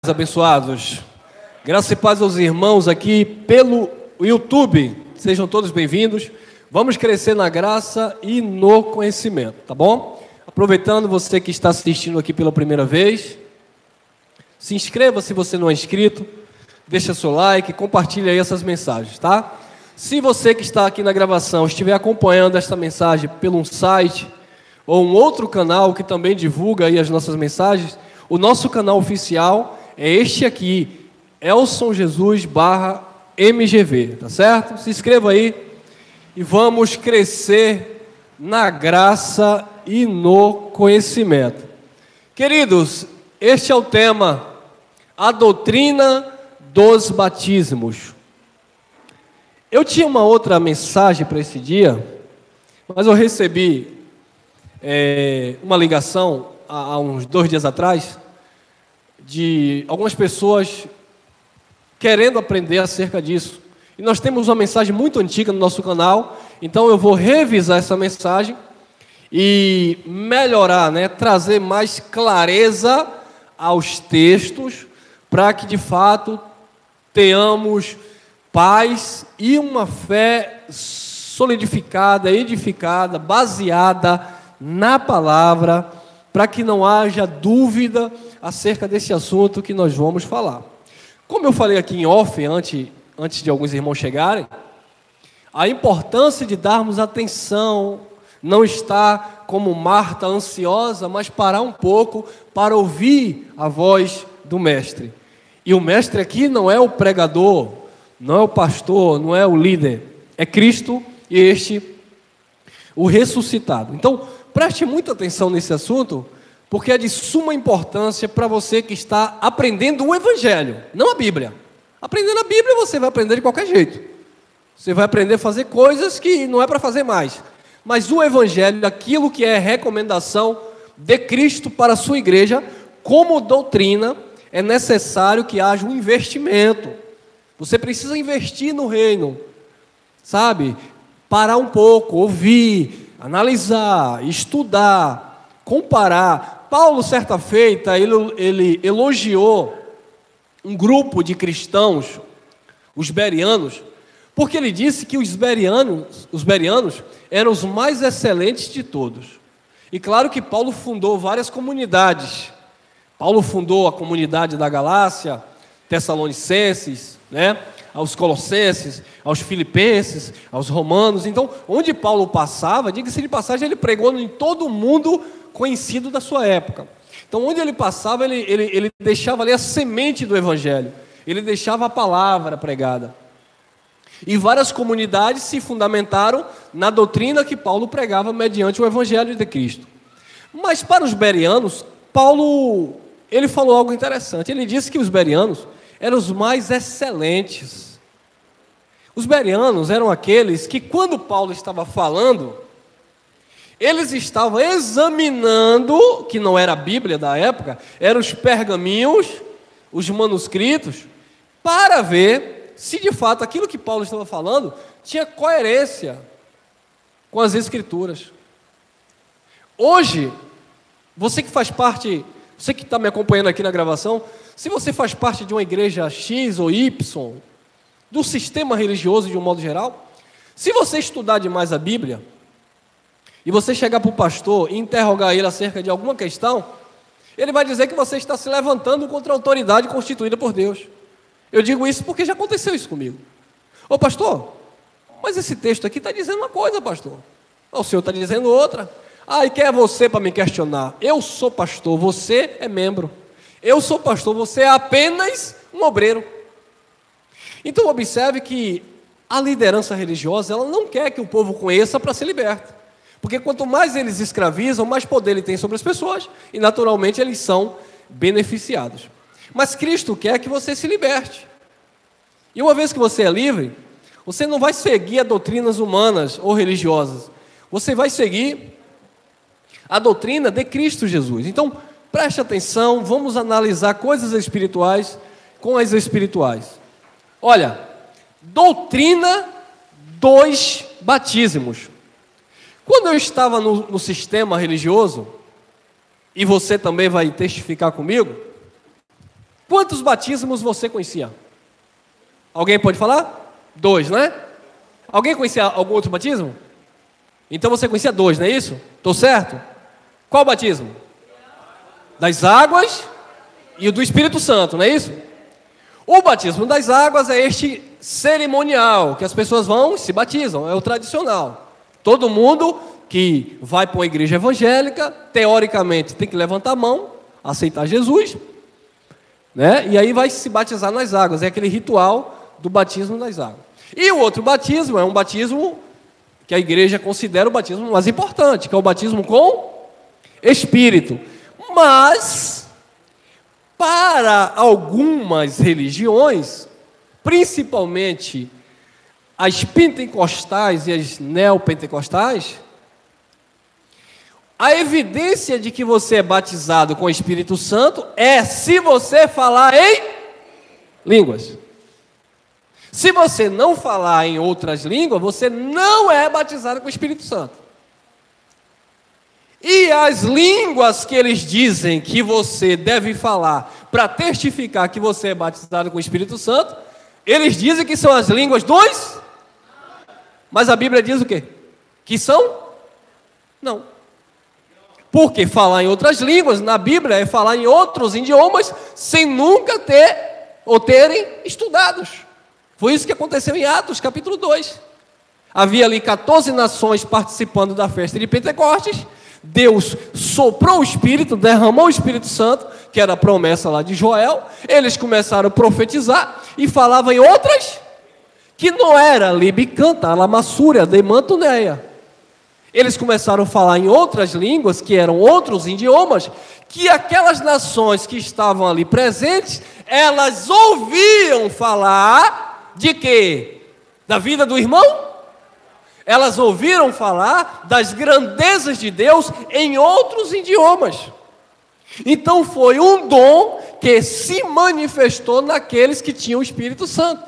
Abençoados, graça e paz aos irmãos aqui pelo YouTube, sejam todos bem-vindos. Vamos crescer na graça e no conhecimento, tá bom? Aproveitando você que está assistindo aqui pela primeira vez, se inscreva se você não é inscrito, deixa seu like, compartilhe aí essas mensagens, tá? Se você que está aqui na gravação estiver acompanhando esta mensagem pelo um site ou um outro canal que também divulga aí as nossas mensagens, o nosso canal oficial é este aqui, Elson Jesus /MGV, tá certo? Se inscreva aí e vamos crescer na graça e no conhecimento. Queridos, este é o tema, a doutrina dos batismos. Eu tinha uma outra mensagem para esse dia, mas eu recebi uma ligação há uns 2 dias atrás, de algumas pessoas querendo aprender acerca disso. E nós temos uma mensagem muito antiga no nosso canal, então eu vou revisar essa mensagem e melhorar, trazer mais clareza aos textos, para que de fato tenhamos paz e uma fé solidificada, edificada, baseada na palavra, para que não haja dúvida acerca desse assunto que nós vamos falar. Como eu falei aqui em off, antes de alguns irmãos chegarem, a importância de darmos atenção, não estar como Marta ansiosa, mas parar um pouco para ouvir a voz do Mestre. E o Mestre aqui não é o pregador, não é o pastor, não é o líder, é Cristo e o ressuscitado. Então, preste muita atenção nesse assunto, porque é de suma importância para você que está aprendendo o Evangelho, não a Bíblia. Aprendendo a Bíblia você vai aprender de qualquer jeito. Você vai aprender a fazer coisas que não é para fazer mais. Mas o Evangelho, aquilo que é recomendação de Cristo para a sua igreja, como doutrina, é necessário que haja um investimento. Você precisa investir no reino, sabe? Parar um pouco, ouvir, analisar, estudar, comparar. Paulo, certa feita, ele elogiou um grupo de cristãos, os bereanos, porque ele disse que os bereanos eram os mais excelentes de todos. E claro que Paulo fundou várias comunidades. Paulo fundou a comunidade da Galácia, Tessalonicenses, aos Colossenses, aos Filipenses, aos Romanos. Então, onde Paulo passava, diga-se de passagem, ele pregou em todo o mundo conhecido da sua época. Então, onde ele passava, ele deixava ali a semente do Evangelho, ele deixava a palavra pregada. E várias comunidades se fundamentaram na doutrina que Paulo pregava mediante o Evangelho de Cristo. Mas para os bereanos, Paulo, ele falou algo interessante. Ele disse que os bereanos eram os mais excelentes. Os bereanos eram aqueles que, quando Paulo estava falando, eles estavam examinando, que não era a Bíblia da época, eram os pergaminhos, os manuscritos, para ver se de fato aquilo que Paulo estava falando tinha coerência com as Escrituras. Hoje, você que faz parte, você que está me acompanhando aqui na gravação, se você faz parte de uma igreja X ou Y, do sistema religioso de um modo geral, se você estudar demais a Bíblia, e você chegar para o pastor e interrogar ele acerca de alguma questão, ele vai dizer que você está se levantando contra a autoridade constituída por Deus. Eu digo isso porque já aconteceu isso comigo. Ô pastor, mas esse texto aqui está dizendo uma coisa, pastor. O senhor está dizendo outra. E quem é você para me questionar? Eu sou pastor, você é membro. Eu sou pastor, você é apenas um obreiro. Então observe que a liderança religiosa, ela não quer que o povo conheça para ser liberto. Porque quanto mais eles escravizam, mais poder ele tem sobre as pessoas, e naturalmente eles são beneficiados. Mas Cristo quer que você se liberte. E uma vez que você é livre, você não vai seguir a doutrinas humanas ou religiosas. Você vai seguir a doutrina de Cristo Jesus. Então, preste atenção, vamos analisar coisas espirituais com as espirituais. Olha, doutrina dos batismos. Quando eu estava no sistema religioso, e você também vai testificar comigo, Quantos batismos você conhecia? Alguém pode falar? 2, né? Alguém conhecia algum outro batismo? Então você conhecia 2, não é isso? Estou certo? Qual batismo? Das águas e o do Espírito Santo, não é isso? O batismo das águas é este cerimonial, que as pessoas vão e se batizam, é o tradicional. Todo mundo que vai para uma igreja evangélica, teoricamente tem que levantar a mão, aceitar Jesus, né? E aí vai se batizar nas águas, é aquele ritual do batismo das águas. E o outro batismo é um batismo que a igreja considera o batismo mais importante, que é o batismo com Espírito. Mas, para algumas religiões, principalmente as pentecostais e as neopentecostais, a evidência de que você é batizado com o Espírito Santo é se você falar em línguas. Se você não falar em outras línguas, você não é batizado com o Espírito Santo. E as línguas que eles dizem que você deve falar para testificar que você é batizado com o Espírito Santo, eles dizem que são as línguas dos... Mas a Bíblia diz o quê? Que são? Não. Porque falar em outras línguas, na Bíblia, é falar em outros idiomas sem nunca terem estudados. Foi isso que aconteceu em Atos, capítulo 2. Havia ali 14 nações participando da festa de Pentecostes. Deus soprou o Espírito, derramou o Espírito Santo, que era a promessa lá de Joel. Eles começaram a profetizar e falavam em outras, que não era libicanta, alamassúria, demantuneia. Eles começaram a falar em outras línguas, que eram outros idiomas, que aquelas nações que estavam ali presentes, elas ouviam falar de quê? Da vida do irmão? Elas ouviram falar das grandezas de Deus em outros idiomas. Então foi um dom que se manifestou naqueles que tinham o Espírito Santo.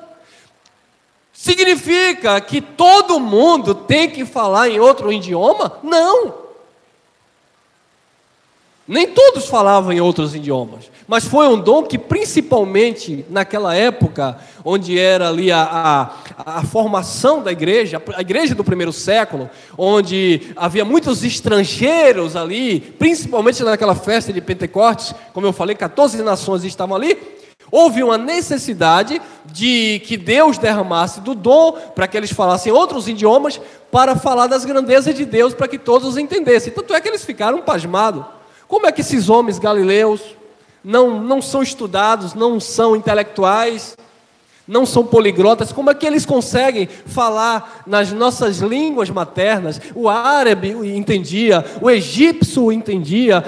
Significa que todo mundo tem que falar em outro idioma? Não. Nem todos falavam em outros idiomas, mas foi um dom que principalmente naquela época, onde era ali a formação da igreja, a igreja do primeiro século, onde havia muitos estrangeiros ali, principalmente naquela festa de Pentecostes, como eu falei, 14 nações estavam ali. Houve uma necessidade de que Deus derramasse do dom para que eles falassem outros idiomas, para falar das grandezas de Deus, para que todos entendessem. Tanto é que eles ficaram pasmados. Como é que esses homens galileus não são estudados, não são intelectuais, não são poliglotas? Como é que eles conseguem falar nas nossas línguas maternas? O árabe entendia, o egípcio entendia,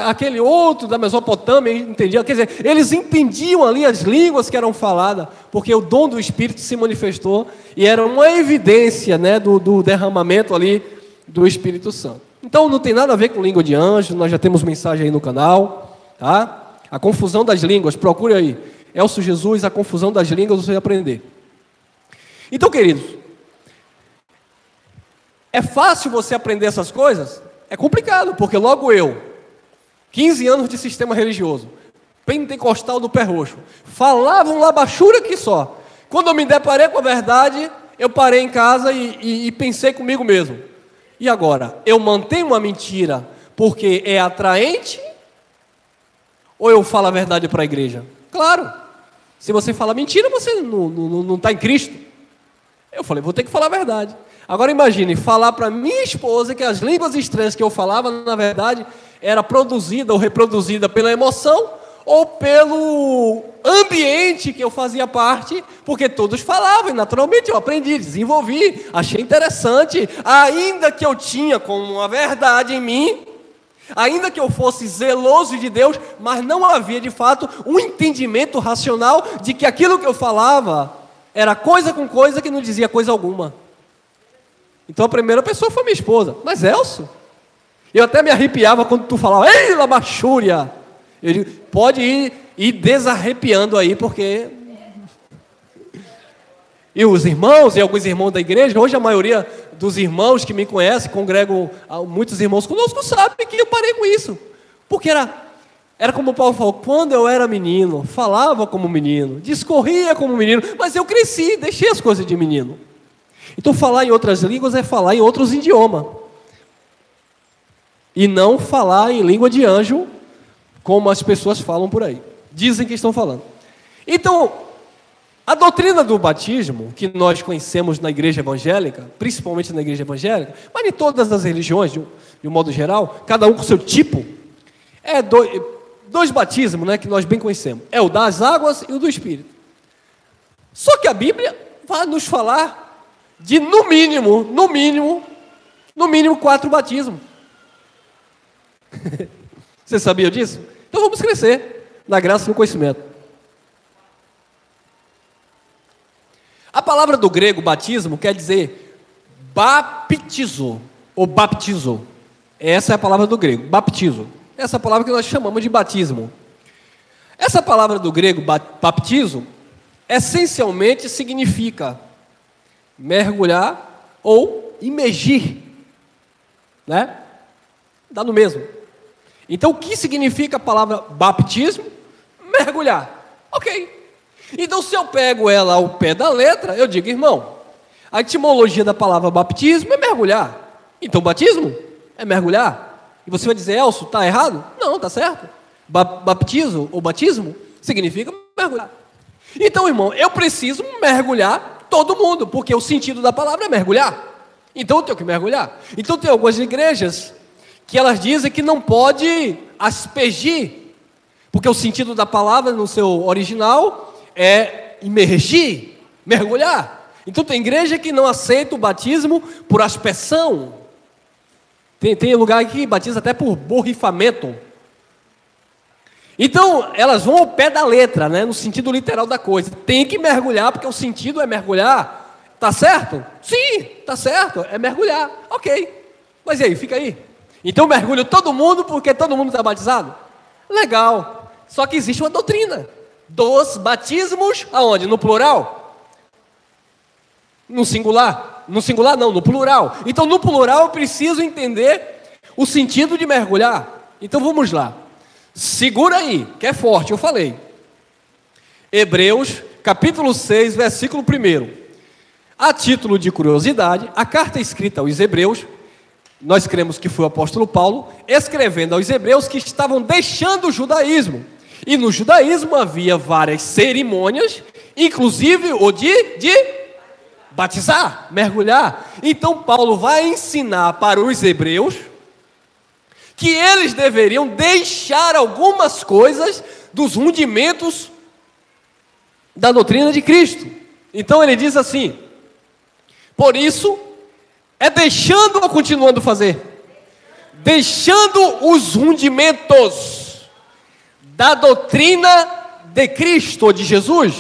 aquele outro da Mesopotâmia entendia. Quer dizer, eles entendiam ali as línguas que eram faladas, porque o dom do Espírito se manifestou e era uma evidência, né, do derramamento ali do Espírito Santo. Então não tem nada a ver com língua de anjo, nós já temos mensagem aí no canal, tá? A confusão das línguas, procure aí. Elcio Jesus, a confusão das línguas, você vai aprender. Então, queridos, é fácil você aprender essas coisas? É complicado, porque logo eu, 15 anos de sistema religioso, pentecostal do pé roxo, falava um labachura que só. Quando eu me deparei com a verdade, eu parei em casa e pensei comigo mesmo. E agora, eu mantenho uma mentira porque é atraente? Ou eu falo a verdade para a igreja? Claro. Se você fala mentira, você não está em Cristo. Eu falei, vou ter que falar a verdade. Agora imagine, falar para minha esposa que as línguas estranhas que eu falava, na verdade, era produzida ou reproduzida pela emoção ou pelo ambiente que eu fazia parte, porque todos falavam, e naturalmente eu aprendi, desenvolvi, achei interessante, ainda que eu tinha como uma verdade em mim, ainda que eu fosse zeloso de Deus, mas não havia de fato um entendimento racional de que aquilo que eu falava era coisa com coisa que não dizia coisa alguma. Então a primeira pessoa foi minha esposa. Mas Elcio, eu até me arrepiava quando tu falava, ei, labachúria. Eu digo, pode ir desarrepiando aí, porque... E os irmãos, e alguns irmãos da igreja, hoje a maioria dos irmãos que me conhecem, congregam muitos irmãos conosco, sabem que eu parei com isso. Porque era Era como Paulo falou, quando eu era menino, falava como menino, discorria como menino, mas eu cresci, deixei as coisas de menino. Então falar em outras línguas é falar em outros idiomas. E não falar em língua de anjo, como as pessoas falam por aí. Dizem que estão falando. Então, a doutrina do batismo, que nós conhecemos na igreja evangélica, principalmente na igreja evangélica, mas em todas as religiões, de um modo geral, cada um com seu tipo, é dois batismos, né, que nós bem conhecemos. É o das águas e o do Espírito. Só que a Bíblia vai nos falar de, no mínimo, 4 batismos. Você sabia disso? Então vamos crescer na graça e no conhecimento. A palavra do grego batismo quer dizer baptizo ou baptizo. Essa é a palavra do grego, baptizo. Essa é a palavra que nós chamamos de batismo. Essa palavra do grego baptizo essencialmente significa mergulhar ou imergir, né? Dá no mesmo. Então, o que significa a palavra batismo? Mergulhar. Ok. Então, se eu pego ela ao pé da letra, eu digo, irmão, a etimologia da palavra batismo é mergulhar. Então, batismo é mergulhar. E você vai dizer, Elcio, está errado? Não, está certo. Baptizo ou batismo significa mergulhar. Então, irmão, eu preciso mergulhar todo mundo, porque o sentido da palavra é mergulhar. Então, eu tenho que mergulhar. Então, tem algumas igrejas que elas dizem que não pode aspergir, porque o sentido da palavra no seu original é imergir, mergulhar. Então tem igreja que não aceita o batismo por aspersão. Tem lugar que batiza até por borrifamento. Então elas vão ao pé da letra, né, no sentido literal da coisa. Tem que mergulhar, porque o sentido é mergulhar. Tá certo? Sim, tá certo, é mergulhar. Ok, mas e aí, fica aí. Então mergulho todo mundo porque todo mundo está batizado? Legal. Só que existe uma doutrina dos batismos, aonde? No plural? No singular? No singular não, no plural. Então no plural eu preciso entender o sentido de mergulhar. Então vamos lá. Segura aí, que é forte, eu falei. Hebreus, capítulo 6, versículo 1. A título de curiosidade, a carta escrita aos Hebreus, nós cremos que foi o apóstolo Paulo, escrevendo aos hebreus que estavam deixando o judaísmo. E no judaísmo havia várias cerimônias, inclusive o de batizar, mergulhar. Então Paulo vai ensinar para os hebreus que eles deveriam deixar algumas coisas dos rudimentos da doutrina de Cristo. Então ele diz assim, por isso, é deixando ou continuando a fazer? Deixando os rudimentos da doutrina de Cristo, ou de Jesus,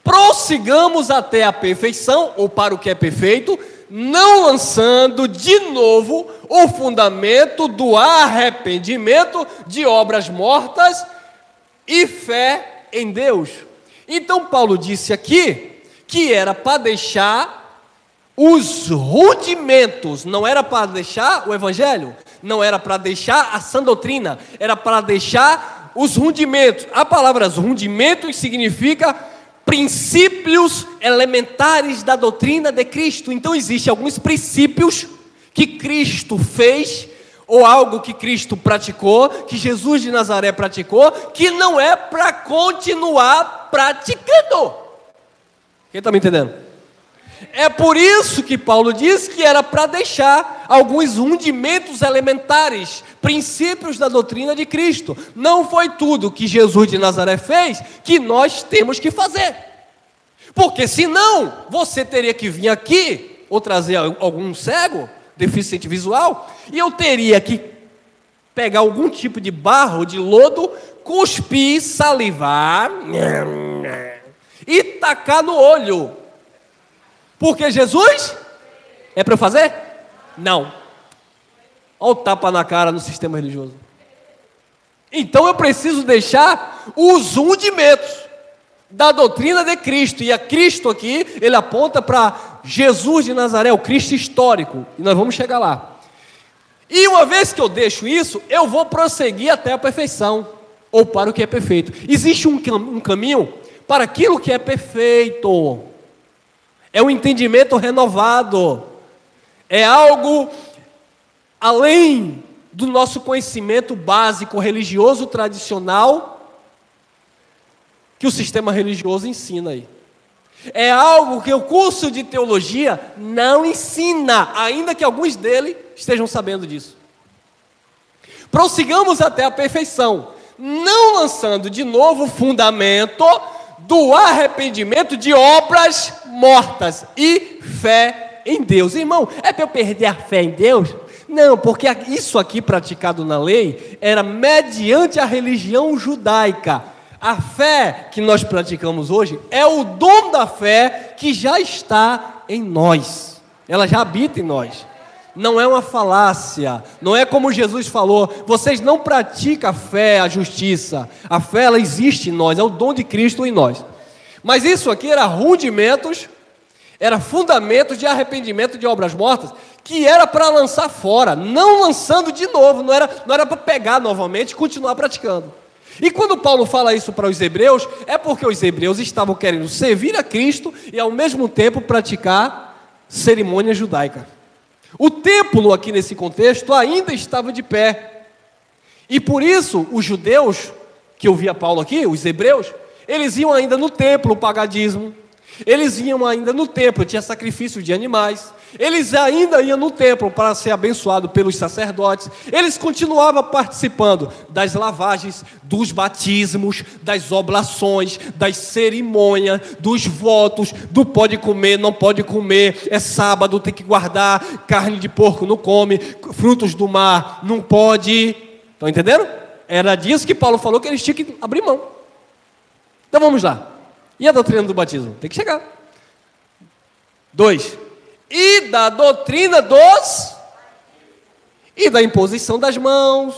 prossigamos até a perfeição, ou para o que é perfeito, não lançando de novo o fundamento do arrependimento de obras mortas e fé em Deus. Então Paulo disse aqui que era para deixar os rudimentos, não era para deixar o evangelho, não era para deixar a sã doutrina, era para deixar os rudimentos. A palavra rudimentos significa princípios elementares da doutrina de Cristo. Então existem alguns princípios que Cristo fez, ou algo que Cristo praticou, que Jesus de Nazaré praticou, que não é para continuar praticando. Quem está me entendendo? É por isso que Paulo diz que era para deixar alguns rudimentos elementares, princípios da doutrina de Cristo. Não foi tudo que Jesus de Nazaré fez que nós temos que fazer. Porque senão, você teria que vir aqui, ou trazer algum cego, deficiente visual, e eu teria que pegar algum tipo de barro, de lodo, cuspir, salivar, e tacar no olho. Porque Jesus é para eu fazer? Não. Olha o tapa na cara no sistema religioso. Então eu preciso deixar os rudimentos da doutrina de Cristo. E a Cristo aqui, ele aponta para Jesus de Nazaré, o Cristo histórico. E nós vamos chegar lá. E uma vez que eu deixo isso, eu vou prosseguir até a perfeição, ou para o que é perfeito. Existe um caminho para aquilo que é perfeito. É um entendimento renovado. É algo além do nosso conhecimento básico, religioso, tradicional, que o sistema religioso ensina aí. É algo que o curso de teologia não ensina, ainda que alguns dele estejam sabendo disso. Prossigamos até a perfeição, não lançando de novo o fundamento do arrependimento de obras mortas e fé em Deus. Irmão, é para eu perder a fé em Deus? Não, porque isso aqui praticado na lei era mediante a religião judaica. A fé que nós praticamos hoje é o dom da fé que já está em nós. Ela já habita em nós. Não é uma falácia. Não é como Jesus falou: vocês não praticam a fé, a justiça. A fé, ela existe em nós. É o dom de Cristo em nós. Mas isso aqui era rudimentos, era fundamentos de arrependimento de obras mortas, que era para lançar fora, não lançando de novo. Não era para pegar novamente e continuar praticando. E quando Paulo fala isso para os hebreus, é porque os hebreus estavam querendo servir a Cristo e ao mesmo tempo praticar cerimônia judaica. O templo aqui nesse contexto ainda estava de pé. E por isso os judeus, que eu via Paulo aqui, os hebreus, eles iam ainda no templo pagar dízimo. Eles iam ainda no templo, tinha sacrifício de animais. Eles ainda iam no templo para ser abençoado pelos sacerdotes. Eles continuavam participando das lavagens, dos batismos, das oblações, das cerimônias, dos votos, do pode comer, não pode comer, é sábado, tem que guardar, carne de porco não come, frutos do mar não pode. Estão entendendo? Era disso que Paulo falou que eles tinham que abrir mão. Então vamos lá. E a doutrina do batismo? Tem que chegar. 2. E da doutrina e da imposição das mãos,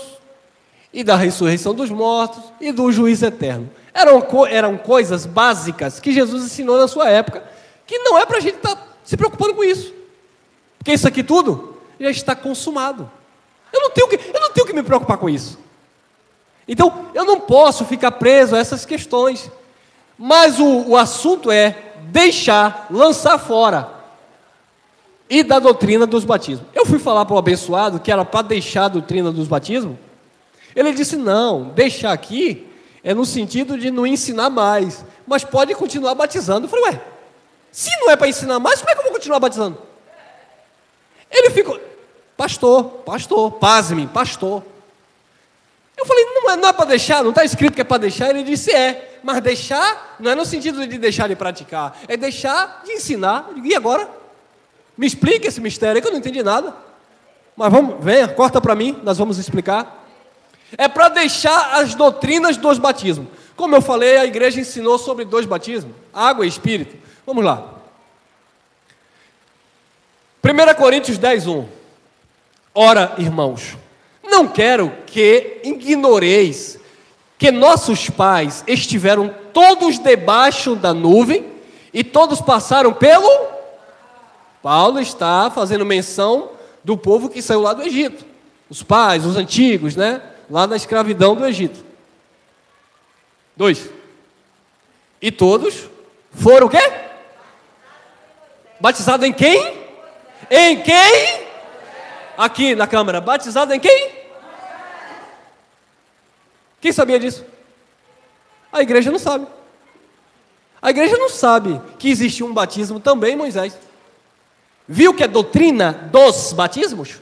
e da ressurreição dos mortos, e do juízo eterno. Eram coisas básicas que Jesus ensinou na sua época, que não é para a gente estar se preocupando com isso. Porque isso aqui tudo já está consumado. Eu não tenho que me preocupar com isso. Então, eu não posso ficar preso a essas questões. Mas o assunto é deixar, lançar fora. E da doutrina dos batismos. Eu fui falar para o abençoado que era para deixar a doutrina dos batismos. Ele disse: não, deixar aqui é no sentido de não ensinar mais, mas pode continuar batizando. Eu falei: ué, se não é para ensinar mais, como é que eu vou continuar batizando? Ele ficou: pastor, pasme, pastor. Eu falei: não é para deixar, não está escrito que é para deixar. Ele disse: é, mas deixar não é no sentido de deixar de praticar, é deixar de ensinar. Eu digo: e agora? Me explica esse mistério aí que eu não entendi nada. Mas vamos, venha, corta para mim, nós vamos explicar. É para deixar as doutrinas dos batismos. Como eu falei, a igreja ensinou sobre 2 batismos, água e espírito. Vamos lá. 1 Coríntios 10:1. Ora, irmãos, não quero que ignoreis que nossos pais estiveram todos debaixo da nuvem e todos passaram pelo... Paulo está fazendo menção do povo que saiu lá do Egito. Os pais, os antigos, né? Lá da escravidão do Egito. 2. E todos foram o quê? Batizado em quem? Em quem? Aqui na câmera. Batizado em quem? Quem sabia disso? A igreja não sabe. A igreja não sabe que existe um batismo também em Moisés. Viu que é doutrina dos batismos?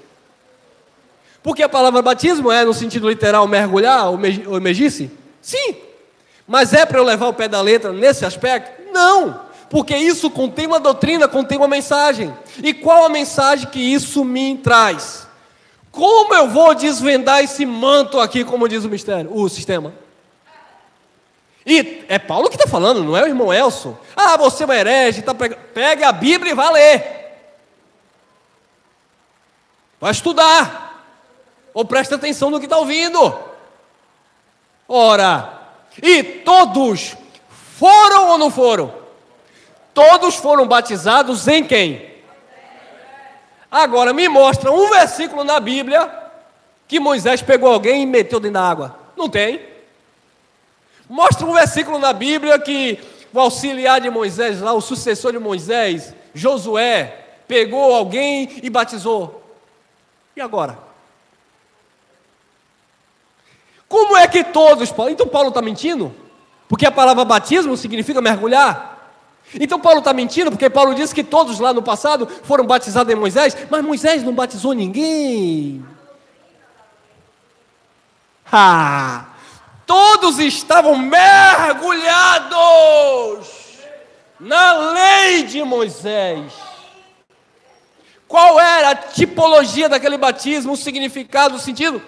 Porque a palavra batismo é, no sentido literal, mergulhar ou imergir-se? Sim. Mas é para eu levar o pé da letra nesse aspecto? Não. Porque isso contém uma doutrina, contém uma mensagem. E qual a mensagem que isso me traz? Como eu vou desvendar esse manto aqui, como diz o sistema? E é Paulo que está falando, não é o irmão Elson. Ah, você é um herege, tá pega a Bíblia e vai ler. Vai estudar, ou presta atenção no que está ouvindo. Ora, e todos foram ou não foram? Todos foram batizados em quem? Agora me mostra um versículo na Bíblia que Moisés pegou alguém e meteu dentro da água? Não tem. Mostra um versículo na Bíblia que o auxiliar de Moisés, lá, o sucessor de Moisés, Josué, pegou alguém e batizou. E agora? Como é que todos... Então Paulo está mentindo? Porque a palavra batismo significa mergulhar. Então Paulo está mentindo porque Paulo disse que todos lá no passado foram batizados em Moisés, mas Moisés não batizou ninguém. Todos estavam mergulhados na lei de Moisés. Qual era a tipologia daquele batismo, o significado, o sentido?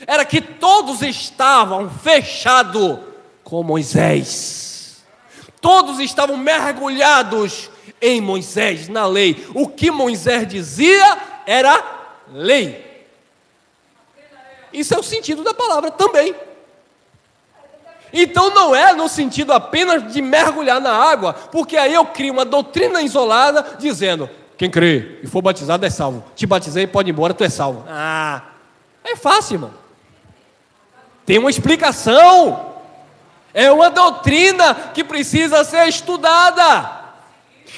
Era que todos estavam fechados com Moisés. Todos estavam mergulhados em Moisés, na lei. O que Moisés dizia era lei. Isso é o sentido da palavra também. Então não é no sentido apenas de mergulhar na água, porque aí eu crio uma doutrina isolada dizendo, quem crê e for batizado é salvo. Te batizei, pode ir embora, tu é salvo. É fácil, irmão. Tem uma explicação. É uma doutrina que precisa ser estudada.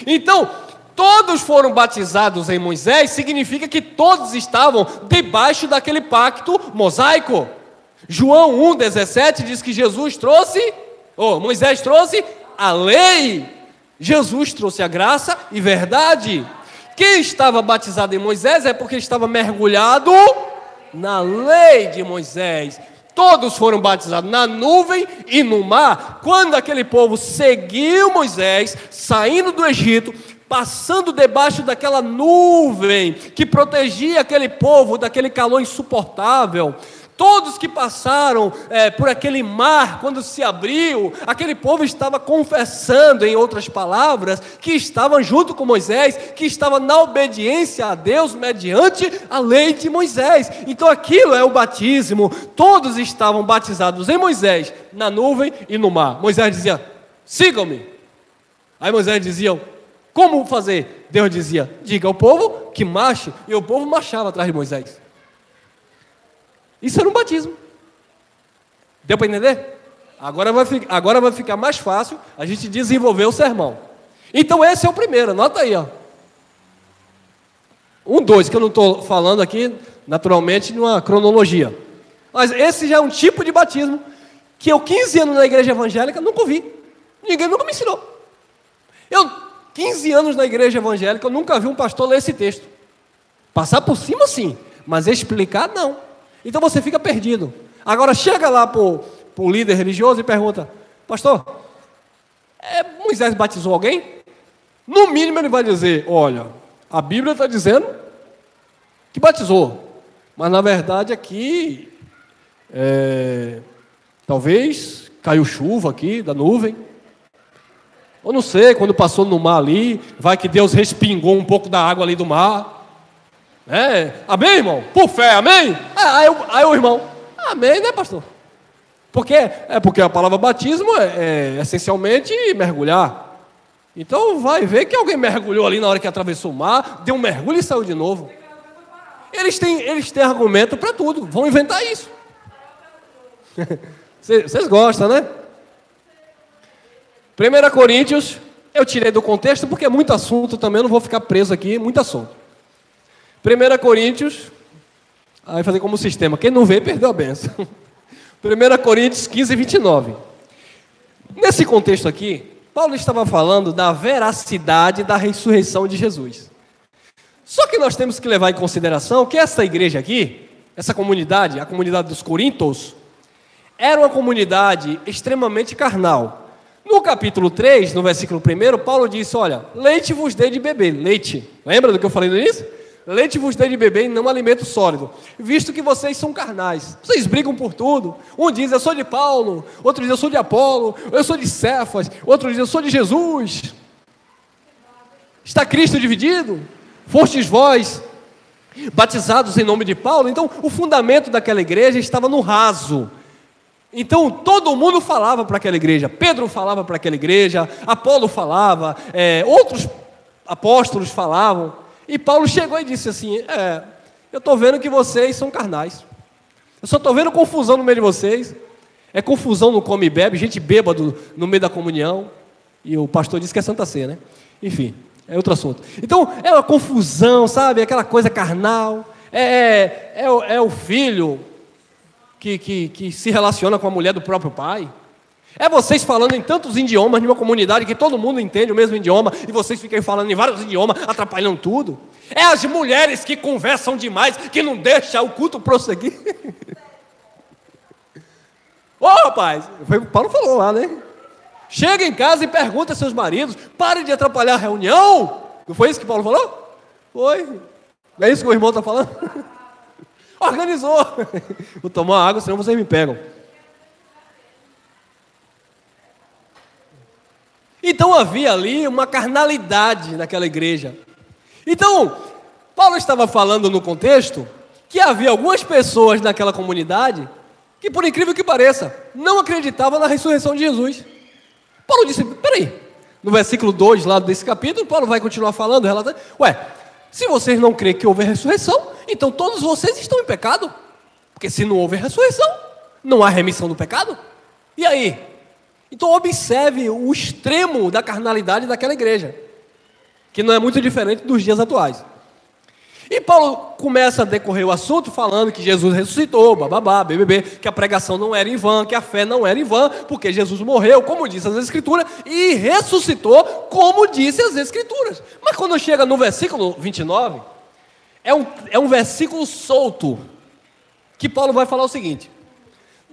Então, todos foram batizados em Moisés, significa que todos estavam debaixo daquele pacto mosaico. João 1,17 diz que Moisés trouxe a lei. Jesus trouxe a graça e verdade. Quem estava batizado em Moisés é porque estava mergulhado na lei de Moisés. Todos foram batizados na nuvem e no mar. Quando aquele povo seguiu Moisés, saindo do Egito, passando debaixo daquela nuvem que protegia aquele povo daquele calor insuportável. Todos que passaram por aquele mar, quando se abriu, aquele povo estava confessando, em outras palavras, que estavam junto com Moisés, que estava na obediência a Deus mediante a lei de Moisés. Então aquilo é o batismo. Todos estavam batizados em Moisés, na nuvem e no mar. Moisés dizia, sigam-me. Aí Moisés dizia, como fazer? Deus dizia, diga ao povo que marche, e o povo marchava atrás de Moisés. Isso era um batismo. Deu para entender? Agora vai ficar mais fácil a gente desenvolver o sermão. Então esse é o primeiro, anota aí, ó. 2, que eu não estou falando aqui, naturalmente, numa cronologia. Mas esse já é um tipo de batismo que eu, 15 anos na igreja evangélica, nunca ouvi. Ninguém nunca me ensinou. 15 anos na igreja evangélica, eu nunca vi um pastor ler esse texto. Passar por cima, sim, mas explicar, não. Então você fica perdido. Agora chega lá para o líder religioso e pergunta, pastor, Moisés batizou alguém? No mínimo ele vai dizer, olha, a Bíblia está dizendo que batizou, mas na verdade aqui, talvez caiu chuva aqui da nuvem, ou não sei, quando passou no mar ali, vai que Deus respingou um pouco da água ali do mar. Amém, irmão? Por fé, amém? Aí o irmão, amém, né, pastor? Porque a palavra batismo é essencialmente mergulhar. Então vai ver que alguém mergulhou ali na hora que atravessou o mar, deu um mergulho e saiu de novo. Eles têm argumento para tudo, vão inventar isso. Vocês gostam, né? 1 Coríntios, eu tirei do contexto porque é muito assunto também, eu não vou ficar preso aqui, muito assunto. 1 Coríntios, aí fazer como sistema, quem não vê, perdeu a benção. 1 Coríntios 15, 29. Nesse contexto aqui, Paulo estava falando da veracidade da ressurreição de Jesus. Só que nós temos que levar em consideração que essa igreja aqui, essa comunidade, a comunidade dos Coríntios, era uma comunidade extremamente carnal. No capítulo 3, no versículo 1, Paulo disse, olha, leite vos dei de beber, leite. Lembra do que eu falei no início? Leite vos dei de beber e não alimento sólido, visto que vocês são carnais. Vocês brigam por tudo. Um diz, eu sou de Paulo, outro diz, eu sou de Apolo, eu sou de Cefas, outro diz, eu sou de Jesus. Está Cristo dividido? Fostes vós batizados em nome de Paulo? Então, o fundamento daquela igreja estava no raso. Então, todo mundo falava para aquela igreja. Pedro falava para aquela igreja, Apolo falava, outros apóstolos falavam. E Paulo chegou e disse assim, eu estou vendo que vocês são carnais. Eu só estou vendo confusão no meio de vocês. É confusão no come e bebe, gente bêbado no meio da comunhão. E o pastor disse que é Santa Ceia, né? Enfim, é outro assunto. Então, é uma confusão, sabe? Aquela coisa carnal. É o filho que se relaciona com a mulher do próprio pai. É vocês falando em tantos idiomas numa comunidade que todo mundo entende o mesmo idioma e vocês ficam falando em vários idiomas, atrapalhando tudo. É as mulheres que conversam demais, que não deixam o culto prosseguir. Ô, rapaz, o Paulo falou lá, né? Chega em casa e pergunta aos seus maridos, pare de atrapalhar a reunião. Não foi isso que Paulo falou? Foi. Não é isso que o irmão está falando? Organizou. Vou tomar água, senão vocês me pegam. Então havia ali uma carnalidade naquela igreja. Então, Paulo estava falando no contexto que havia algumas pessoas naquela comunidade que, por incrível que pareça, não acreditavam na ressurreição de Jesus. Paulo disse, peraí, no versículo 2 lá desse capítulo, Paulo vai continuar falando, relatando, se vocês não creem que houve ressurreição, então todos vocês estão em pecado, porque se não houve ressurreição, não há remissão do pecado. E aí? Então observe o extremo da carnalidade daquela igreja, que não é muito diferente dos dias atuais. E Paulo começa a decorrer o assunto falando que Jesus ressuscitou, bababá, bbb, que a pregação não era em vão, que a fé não era em vão, porque Jesus morreu, como diz as Escrituras, e ressuscitou, como disse as Escrituras. Mas quando chega no versículo 29, é um versículo solto, que Paulo vai falar o seguinte: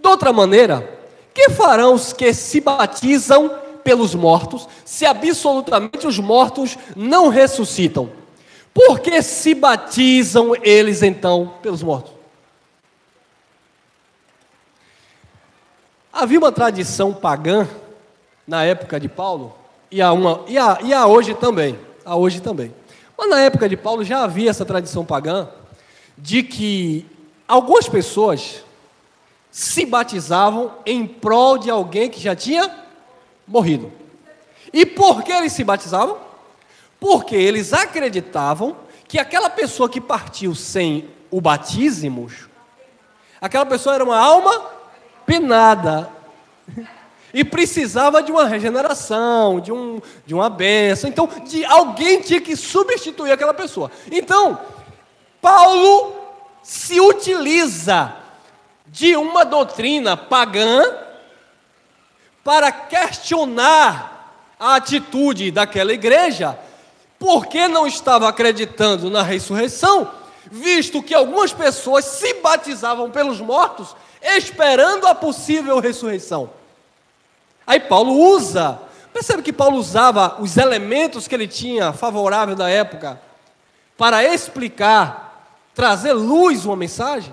de outra maneira, que farão os que se batizam pelos mortos, se absolutamente os mortos não ressuscitam? Por que se batizam eles então pelos mortos? Havia uma tradição pagã na época de Paulo, e há hoje também. Mas na época de Paulo já havia essa tradição pagã de que algumas pessoas se batizavam em prol de alguém que já tinha morrido. E por que eles se batizavam? Porque eles acreditavam que aquela pessoa que partiu sem o batismo, aquela pessoa era uma alma penada e precisava de uma regeneração, de uma bênção. Então, alguém tinha que substituir aquela pessoa. Então, Paulo se utiliza de uma doutrina pagã para questionar a atitude daquela igreja, porque não estava acreditando na ressurreição, visto que algumas pessoas se batizavam pelos mortos, esperando a possível ressurreição. Aí Paulo percebe que Paulo usava os elementos que ele tinha favorável da época para explicar, trazer luz uma mensagem.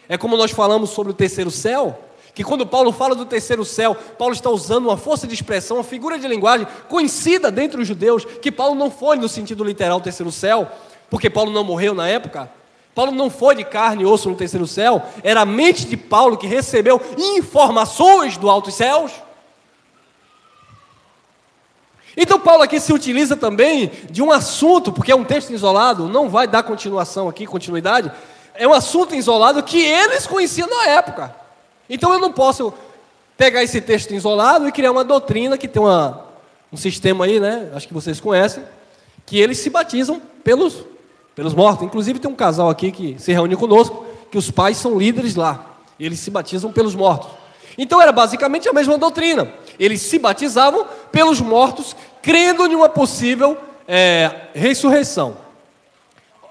É como nós falamos sobre o terceiro céu, que quando Paulo fala do terceiro céu, Paulo está usando uma força de expressão, uma figura de linguagem conhecida dentre os judeus, que Paulo não foi no sentido literal terceiro céu, porque Paulo não morreu na época. Paulo não foi de carne e osso no terceiro céu, era a mente de Paulo que recebeu informações do altos céus. Então Paulo aqui se utiliza também de um assunto, porque é um texto isolado, não vai dar continuidade, é um assunto isolado que eles conheciam na época. Então eu não posso pegar esse texto isolado e criar uma doutrina que tem um sistema aí, né? Acho que vocês conhecem, que eles se batizam pelos mortos. Inclusive tem um casal aqui que se reúne conosco, que os pais são líderes lá. Eles se batizam pelos mortos. Então era basicamente a mesma doutrina. Eles se batizavam pelos mortos, crendo em uma possível ressurreição.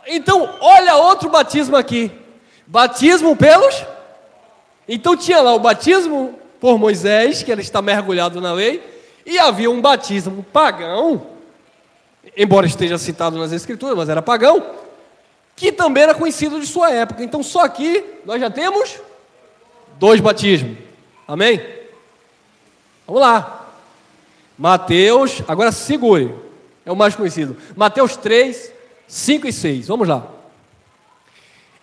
Então, olha outro batismo aqui. Batismo pelos... Então tinha lá o batismo por Moisés, que ele está mergulhado na lei, e havia um batismo pagão, embora esteja citado nas Escrituras, mas era pagão, que também era conhecido de sua época. Então só aqui nós já temos 2 batismos. Amém? Vamos lá. Mateus, agora segure, é o mais conhecido. Mateus 3, 5 e 6, vamos lá.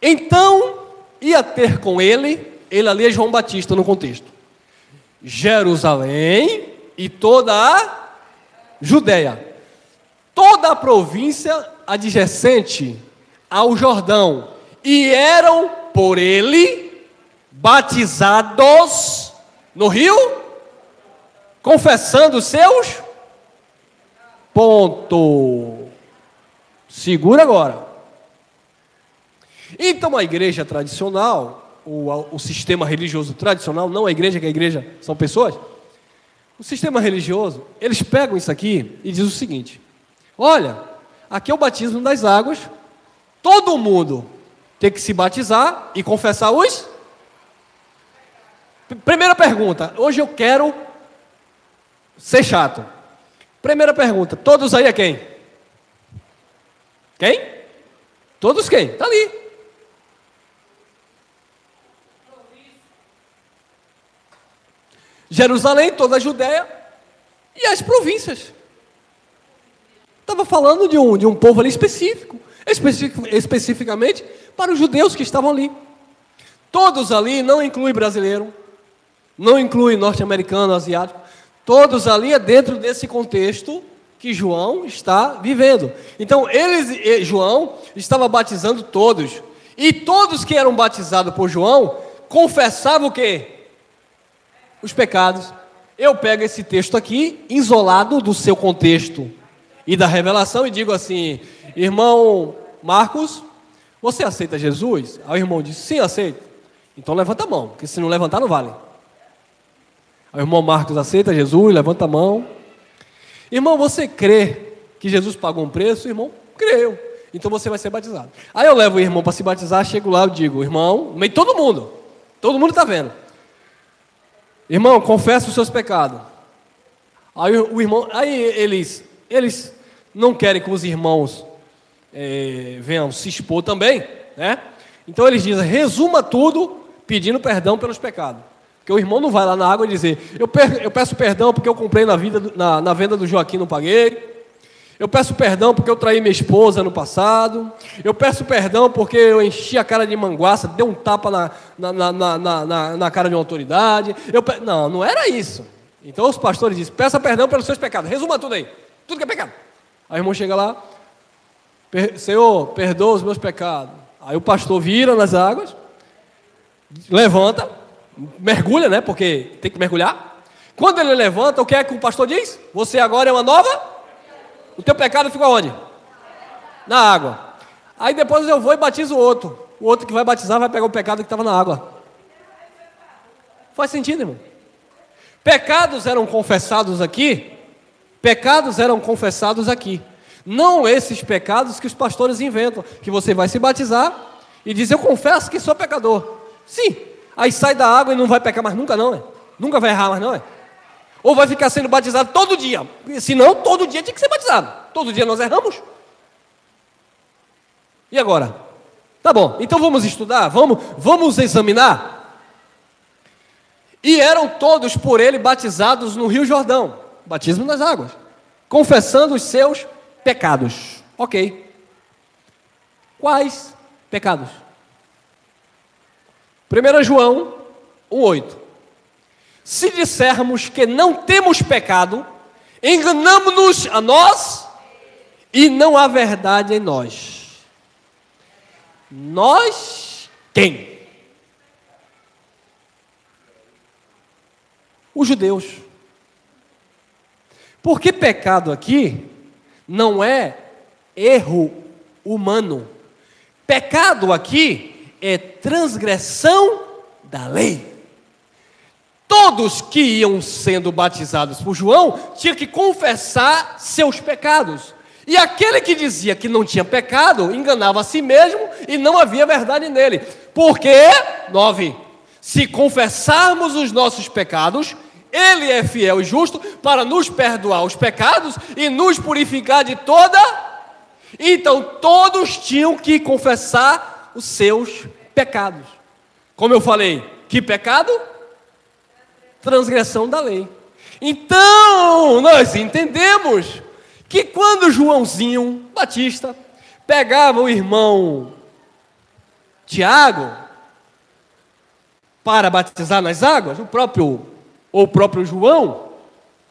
Então ia ter com ele ali é João Batista no contexto, Jerusalém e toda a Judéia, toda a província adjacente ao Jordão, e eram por ele batizados no rio, confessando os seus. Ponto. Segura agora. Então a igreja tradicional, o sistema religioso tradicional, não a igreja, que a igreja são pessoas. O sistema religioso, eles pegam isso aqui e dizem o seguinte: olha, aqui é o batismo das águas, todo mundo tem que se batizar e confessar os. Primeira pergunta, hoje eu quero ser chato. Primeira pergunta, todos aí é quem? Quem? Todos quem? Está ali. Jerusalém, toda a Judéia e as províncias. Estava falando de um povo ali especificamente para os judeus que estavam ali. Todos ali, não inclui brasileiro, não inclui norte-americano, asiático, todos ali é dentro desse contexto que João está vivendo. Então, João estava batizando todos, e todos que eram batizados por João confessavam o quê? Os pecados. Eu pego esse texto aqui, isolado do seu contexto e da revelação, e digo assim: irmão Marcos, você aceita Jesus? Aí o irmão diz: sim, aceito. Então levanta a mão, porque se não levantar não vale. Aí o irmão Marcos aceita Jesus, levanta a mão. Irmão, você crê que Jesus pagou um preço? Irmão, creu. Então você vai ser batizado. Aí eu levo o irmão para se batizar, chego lá e digo: irmão, no meio de todo mundo está vendo. Irmão, confessa os seus pecados. Aí o irmão, eles não querem que os irmãos venham se expor também, né? Então eles dizem: resuma tudo pedindo perdão pelos pecados. Porque o irmão não vai lá na água e dizer: eu peço perdão porque eu comprei na venda do Joaquim, não paguei. Eu peço perdão porque eu traí minha esposa no passado. Eu peço perdão porque eu enchi a cara de manguaça, dei um tapa na cara de uma autoridade. Não era isso. Então os pastores dizem: peça perdão pelos seus pecados. Resuma tudo aí. Tudo que é pecado. Aí o irmão chega lá: Senhor, perdoa os meus pecados. Aí o pastor vira nas águas, levanta, mergulha, né? Porque tem que mergulhar. Quando ele levanta, o que é que o pastor diz? Você agora é uma nova. O teu pecado fica onde? Na água. Aí depois eu vou e batizo o outro. O outro que vai batizar vai pegar o pecado que estava na água. Faz sentido, irmão? Pecados eram confessados aqui. Pecados eram confessados aqui. Não esses pecados que os pastores inventam. Que você vai se batizar e diz: eu confesso que sou pecador. Sim. Aí sai da água e não vai pecar mais nunca não, é? Nunca vai errar mais não, é? Ou vai ficar sendo batizado todo dia. Senão, todo dia tinha que ser batizado. Todo dia nós erramos. E agora? Tá bom, então vamos estudar, vamos examinar. E eram todos por ele batizados no Rio Jordão. Batismo nas águas. Confessando os seus pecados. Ok. Quais pecados? 1 João 1,8. Se dissermos que não temos pecado, enganamo-nos a nós e não há verdade em nós. Nós quem? Os judeus. Porque pecado aqui não é erro humano. Pecado aqui é transgressão da lei. Todos que iam sendo batizados por João tinham que confessar seus pecados. E aquele que dizia que não tinha pecado, enganava a si mesmo e não havia verdade nele. Porque, 9, se confessarmos os nossos pecados, ele é fiel e justo para nos perdoar os pecados e nos purificar de toda. Então todos tinham que confessar os seus pecados. Como eu falei, que pecado? Transgressão da lei. Então, nós entendemos que quando Joãozinho Batista pegava o irmão Tiago para batizar nas águas, o próprio João,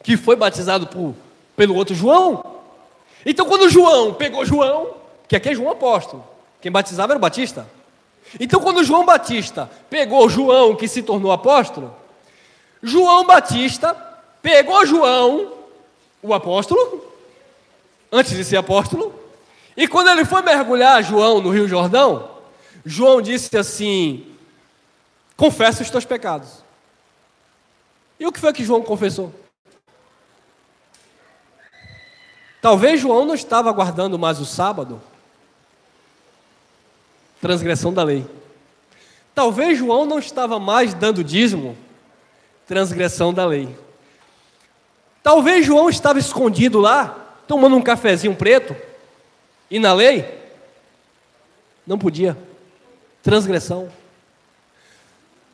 que foi batizado pelo outro João. Então, quando João pegou João, que aqui é João apóstolo, quem batizava era o Batista. Então, quando João Batista pegou João, que se tornou apóstolo, João Batista pegou João, o apóstolo, antes de ser apóstolo, e quando ele foi mergulhar João no Rio Jordão, João disse assim: confessa os teus pecados. E o que foi que João confessou? Talvez João não estava guardando mais o sábado, transgressão da lei. Talvez João não estava mais dando dízimo, transgressão da lei. Talvez João estava escondido lá, tomando um cafezinho preto, e na lei, não podia, transgressão.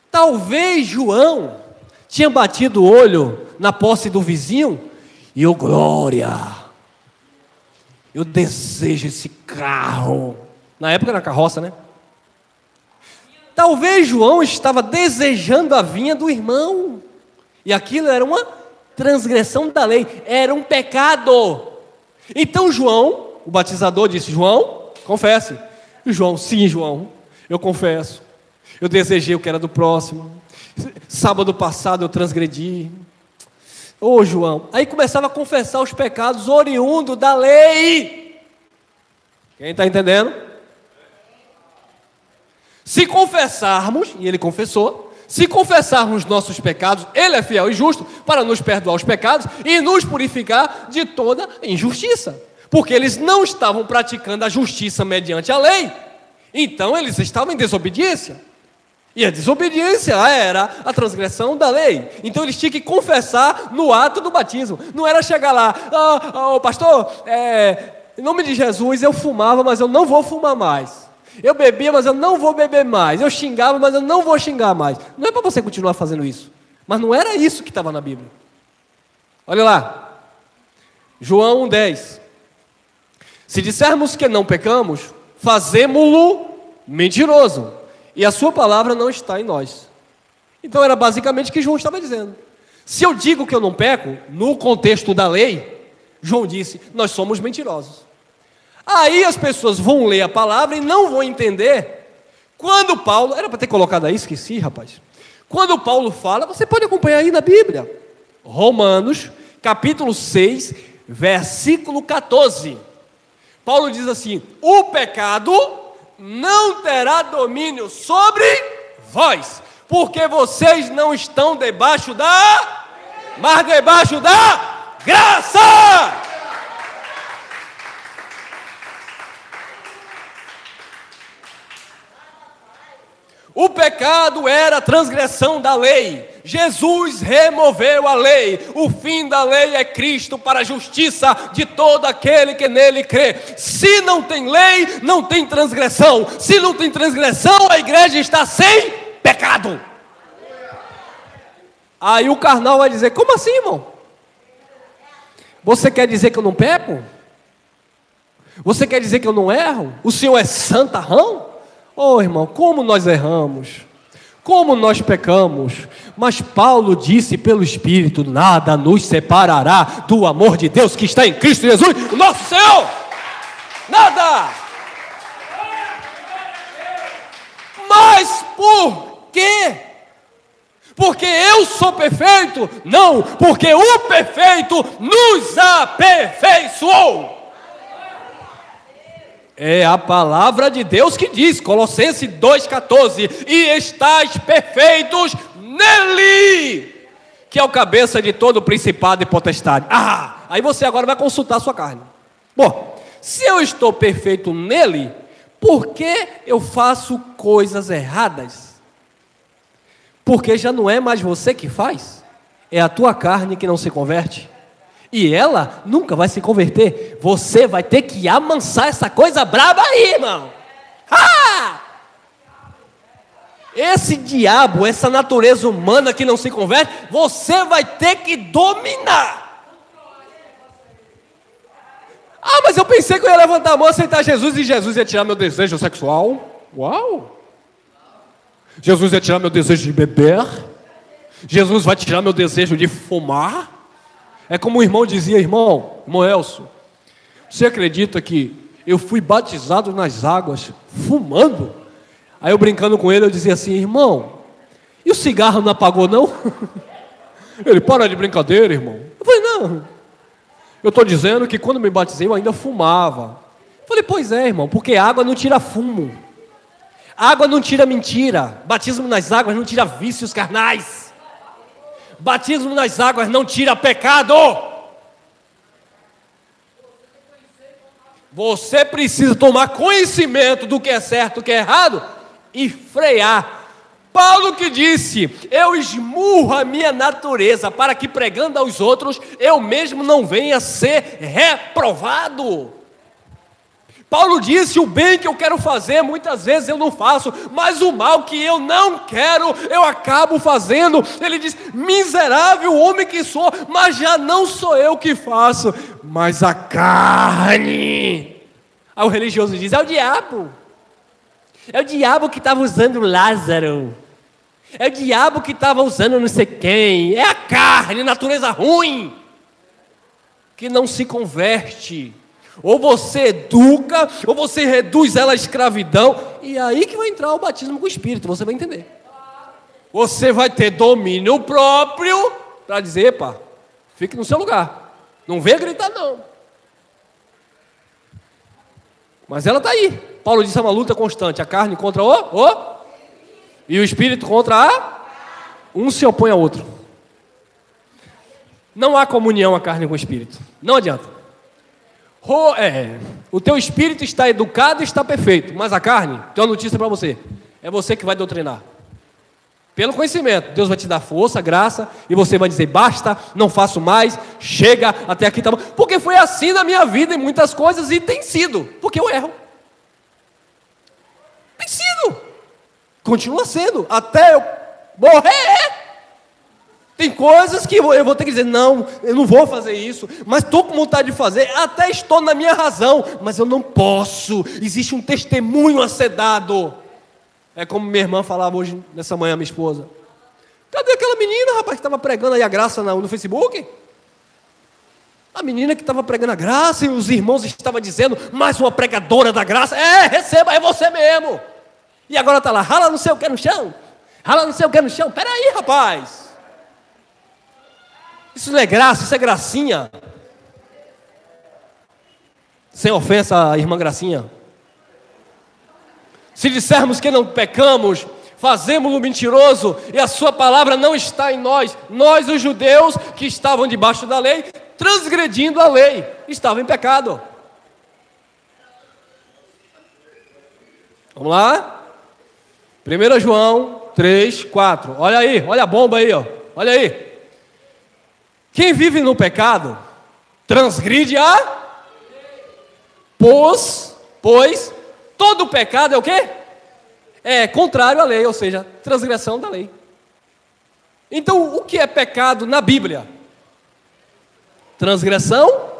Talvez João tinha batido o olho na posse do vizinho, e eu, glória, eu desejo esse carro. Na época era carroça, né? Talvez João estava desejando a vinha do irmão, e aquilo era uma transgressão da lei, era um pecado. Então João, o batizador, disse: João, confesse. E João: sim, João, eu confesso. Eu desejei o que era do próximo. Sábado passado eu transgredi. Ô João. Aí começava a confessar os pecados oriundos da lei. Quem está entendendo? Se confessarmos, e ele confessou, se confessarmos nossos pecados, ele é fiel e justo para nos perdoar os pecados e nos purificar de toda injustiça. Porque eles não estavam praticando a justiça mediante a lei, então eles estavam em desobediência. E a desobediência era a transgressão da lei. Então eles tinham que confessar no ato do batismo. Não era chegar lá: pastor, em nome de Jesus eu fumava, mas eu não vou fumar mais. Eu bebia, mas eu não vou beber mais. Eu xingava, mas eu não vou xingar mais. Não é para você continuar fazendo isso. Mas não era isso que estava na Bíblia. Olha lá, João 1,10. Se dissermos que não pecamos, fazemo-lo mentiroso, e a sua palavra não está em nós. Então era basicamente o que João estava dizendo. Se eu digo que eu não peco, no contexto da lei, João disse: nós somos mentirosos. Aí as pessoas vão ler a palavra e não vão entender. Quando Paulo, era para ter colocado aí, esqueci, rapaz. Quando Paulo fala, você pode acompanhar aí na Bíblia, Romanos, capítulo 6, versículo 14. Paulo diz assim: o pecado não terá domínio sobre vós, porque vocês não estão debaixo da, mas debaixo da graça. O pecado era a transgressão da lei. Jesus removeu a lei. O fim da lei é Cristo para a justiça de todo aquele que nele crê. Se não tem lei, não tem transgressão. Se não tem transgressão, a igreja está sem pecado. Aí o carnal vai dizer: como assim, irmão? Você quer dizer que eu não peco? Você quer dizer que eu não erro? O Senhor é santarrão? Oh, irmão, como nós erramos, como nós pecamos, mas Paulo disse pelo Espírito: nada nos separará do amor de Deus que está em Cristo Jesus, o nosso Senhor. Nada. Mas por quê? Porque eu sou perfeito? Não, porque o perfeito nos aperfeiçoou. É a palavra de Deus que diz, Colossenses 2,14: e estáis perfeitos nele, que é o cabeça de todo principado e potestade. Aí você agora vai consultar a sua carne. Bom, se eu estou perfeito nele, por que eu faço coisas erradas? Porque já não é mais você que faz, é a tua carne que não se converte. E ela nunca vai se converter. Você vai ter que amansar essa coisa braba aí, irmão. Esse diabo, essa natureza humana que não se converte, você vai ter que dominar. Mas eu pensei que eu ia levantar a mão, aceitar Jesus, e Jesus ia tirar meu desejo sexual. Uau! Jesus ia tirar meu desejo de beber. Jesus vai tirar meu desejo de fumar. É como o irmão dizia: irmão Elcio, você acredita que eu fui batizado nas águas fumando? Aí eu brincando com ele, eu dizia assim: irmão, e o cigarro não apagou não? Ele: para de brincadeira, irmão. Eu falei: não, eu estou dizendo que quando me batizei eu ainda fumava. Eu falei: pois é, irmão, porque água não tira fumo, água não tira mentira, batismo nas águas não tira vícios carnais, batismo nas águas não tira pecado. Você precisa tomar conhecimento do que é certo e do que é errado e frear. Paulo que disse: eu esmurro a minha natureza para que, pregando aos outros, eu mesmo não venha a ser reprovado. Paulo disse: o bem que eu quero fazer, muitas vezes eu não faço, mas o mal que eu não quero, eu acabo fazendo. Ele diz: miserável homem que sou, mas já não sou eu que faço, mas a carne. Aí o religioso diz: é o diabo. É o diabo que estava usando Lázaro. É o diabo que estava usando não sei quem. É a carne, natureza ruim, que não se converte. Ou você educa, ou você reduz ela à escravidão. E aí que vai entrar o batismo com o Espírito, você vai entender. Você vai ter domínio próprio para dizer: epa, fique no seu lugar, não venha gritar não. Mas ela está aí. Paulo disse: é uma luta constante, a carne contra e o Espírito contra um se opõe ao outro. Não há comunhão a carne com o Espírito, não adianta. O teu espírito está educado e está perfeito, mas a carne, tem uma notícia para você: é você que vai doutrinar. Pelo conhecimento, Deus vai te dar força, graça, e você vai dizer: basta, não faço mais, chega, até aqui tá bom. Porque foi assim na minha vida em muitas coisas, e tem sido, porque eu erro. Tem sido, continua sendo, até eu morrer. Tem coisas que eu vou ter que dizer: não, eu não vou fazer isso, mas estou com vontade de fazer, até estou na minha razão, mas eu não posso, existe um testemunho a ser dado. É como minha irmã falava hoje, nessa manhã, minha esposa: cadê aquela menina, rapaz, que estava pregando aí a graça no Facebook? A menina que estava pregando a graça, e os irmãos estavam dizendo: mais uma pregadora da graça. Receba, é você mesmo. E agora está lá: rala não sei o que no chão, rala não sei o que no chão. Peraí, rapaz, isso não é graça, isso é gracinha. Sem ofensa à irmã Gracinha. Se dissermos que não pecamos, fazemos-lo mentiroso, e a sua palavra não está em nós. Nós, os judeus que estavam debaixo da lei, transgredindo a lei, estavam em pecado. Vamos lá? 1 João 3, 4. Olha aí, olha a bomba aí, ó. Olha aí. Quem vive no pecado, transgride a... Pois todo pecado é o quê? É contrário à lei, ou seja, transgressão da lei. Então, o que é pecado na Bíblia? Transgressão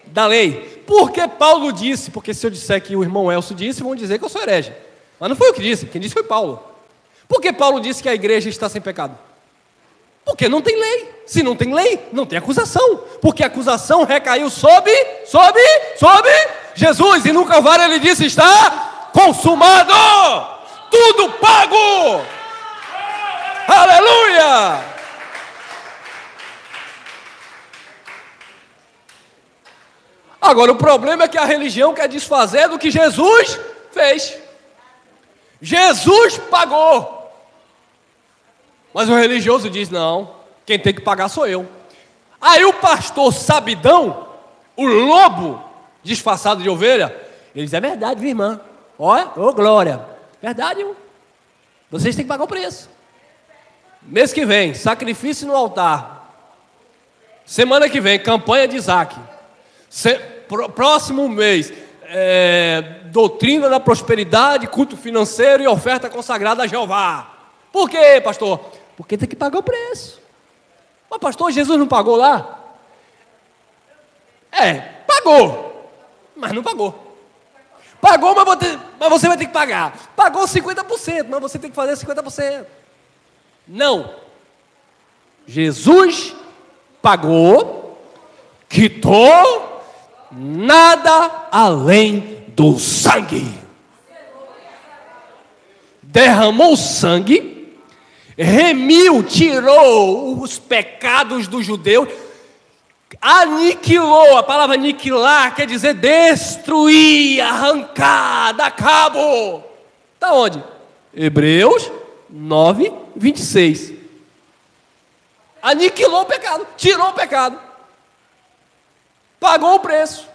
da lei. Por que Paulo disse? Porque se eu disser que o irmão Elcio disse, vão dizer que eu sou herege. Mas não foi eu que disse, quem disse foi Paulo. Por que Paulo disse que a igreja está sem pecado? Porque não tem lei. Se não tem lei, não tem acusação. Porque a acusação recaiu sobre Jesus. E no Calvário ele disse: está consumado. Tudo pago. Aleluia. Agora o problema é que a religião quer desfazer do que Jesus fez. Jesus pagou. Mas o religioso diz: não, quem tem que pagar sou eu. Aí o pastor sabidão, o lobo disfarçado de ovelha, ele diz: é verdade, viu, irmã? Olha, ô glória, verdade, irmão. Vocês têm que pagar o preço. Mês que vem, sacrifício no altar. Semana que vem, campanha de Isaac. Próximo mês, doutrina da prosperidade, culto financeiro e oferta consagrada a Jeová. Por quê, pastor? Porque tem que pagar o preço. Mas pastor, Jesus não pagou lá? Pagou, mas não pagou. Pagou, mas você vai ter que pagar. Pagou 50%, mas você tem que fazer 50%. Não. Jesus pagou, quitou, nada além do sangue. derramou sangue, remiu, tirou os pecados dos judeus, aniquilou. A palavra aniquilar quer dizer destruir, arrancar, dar cabo. Está onde? Hebreus 9, 26. Aniquilou o pecado, tirou o pecado, pagou o preço.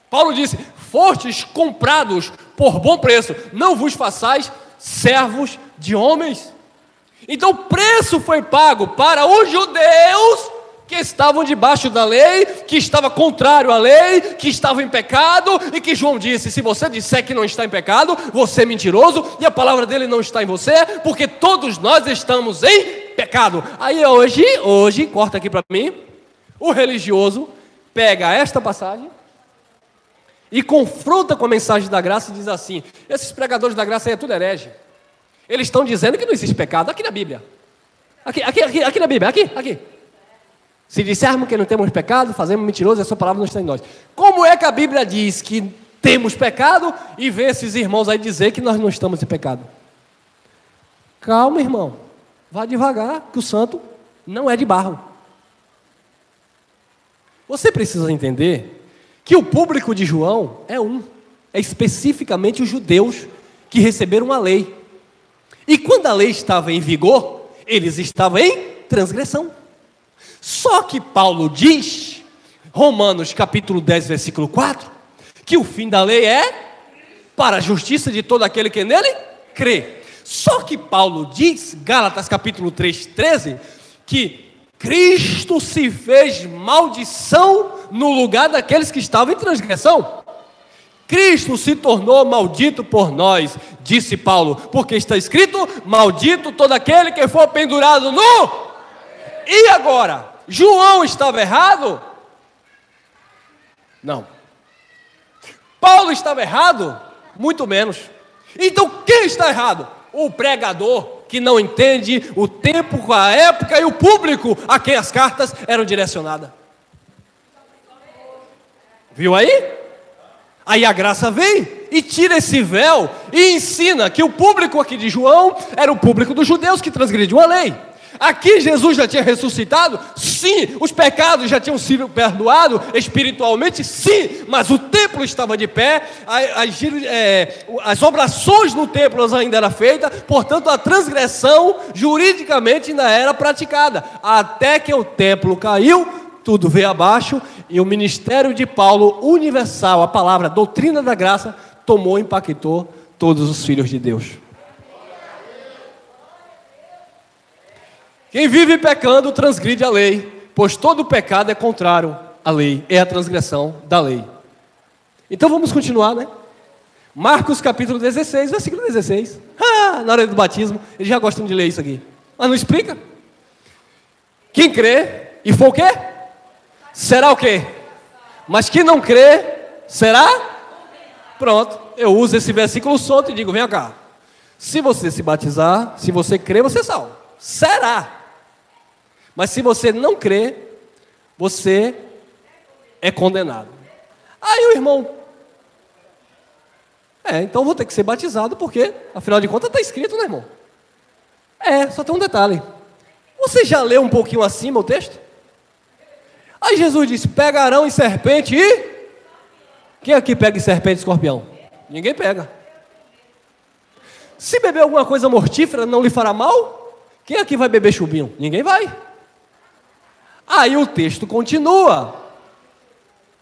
Paulo disse: fostes comprados por bom preço, não vos façais servos de homens. Então o preço foi pago para os judeus que estavam debaixo da lei, que estava contrário à lei, que estavam em pecado, e que João disse: se você disser que não está em pecado, você é mentiroso, e a palavra dele não está em você, porque todos nós estamos em pecado. Aí hoje, corta aqui para mim, o religioso pega esta passagem e confronta com a mensagem da graça e diz assim: esses pregadores da graça aí é tudo herege. Eles estão dizendo que não existe pecado. Aqui na Bíblia. Aqui na Bíblia, aqui. Se dissermos que não temos pecado, fazemos mentiroso, a sua palavra não está em nós. Como é que a Bíblia diz que temos pecado e vê esses irmãos aí dizer que nós não estamos em pecado? Calma, irmão. Vá devagar, que o santo não é de barro. Você precisa entender que o público de João é especificamente os judeus que receberam a lei. E quando a lei estava em vigor, eles estavam em transgressão. Só que Paulo diz, Romanos capítulo 10, versículo 4, que o fim da lei é para a justiça de todo aquele que nele crê. Só que Paulo diz, Gálatas capítulo 3, 13, que Cristo se fez maldição no lugar daqueles que estavam em transgressão. Cristo se tornou maldito por nós, disse Paulo, porque está escrito: maldito todo aquele que for pendurado no... E agora, João estava errado? Não. Paulo estava errado? Muito menos. Então quem está errado? O pregador, que não entende o tempo, a época e o público a quem as cartas eram direcionadas. Viu aí? Aí a graça vem e tira esse véu e ensina que o público aqui de João era o público dos judeus que transgrediam a lei. Aqui Jesus já tinha ressuscitado? Sim. Os pecados já tinham sido perdoados espiritualmente? Sim. Mas o templo estava de pé, as obrações no templo ainda eram feitas, portanto a transgressão juridicamente ainda era praticada. Até que o templo caiu, tudo veio abaixo e o ministério de Paulo universal, a palavra, a doutrina da graça, tomou e impactou todos os filhos de Deus. Quem vive pecando transgride a lei, pois todo pecado é contrário à lei, é a transgressão da lei. Então vamos continuar, né? Marcos capítulo 16, versículo 16. Na hora do batismo, eles já gostam de ler isso aqui. Mas não explica. Quem crê e for o quê? Será o quê? Mas quem não crê, será? Pronto, eu uso esse versículo solto e digo: vem cá. Se você se batizar, se você crer, você é salvo. Será? Mas se você não crê, você é condenado. Aí o irmão: então vou ter que ser batizado, porque afinal de contas está escrito, né, irmão? Só tem um detalhe. Você já leu um pouquinho acima o texto? Aí Jesus disse: pegarão em serpente e... Quem aqui pega em serpente e escorpião? Ninguém pega. Se beber alguma coisa mortífera não lhe fará mal? Quem aqui vai beber chubinho? Ninguém vai. Aí o texto continua: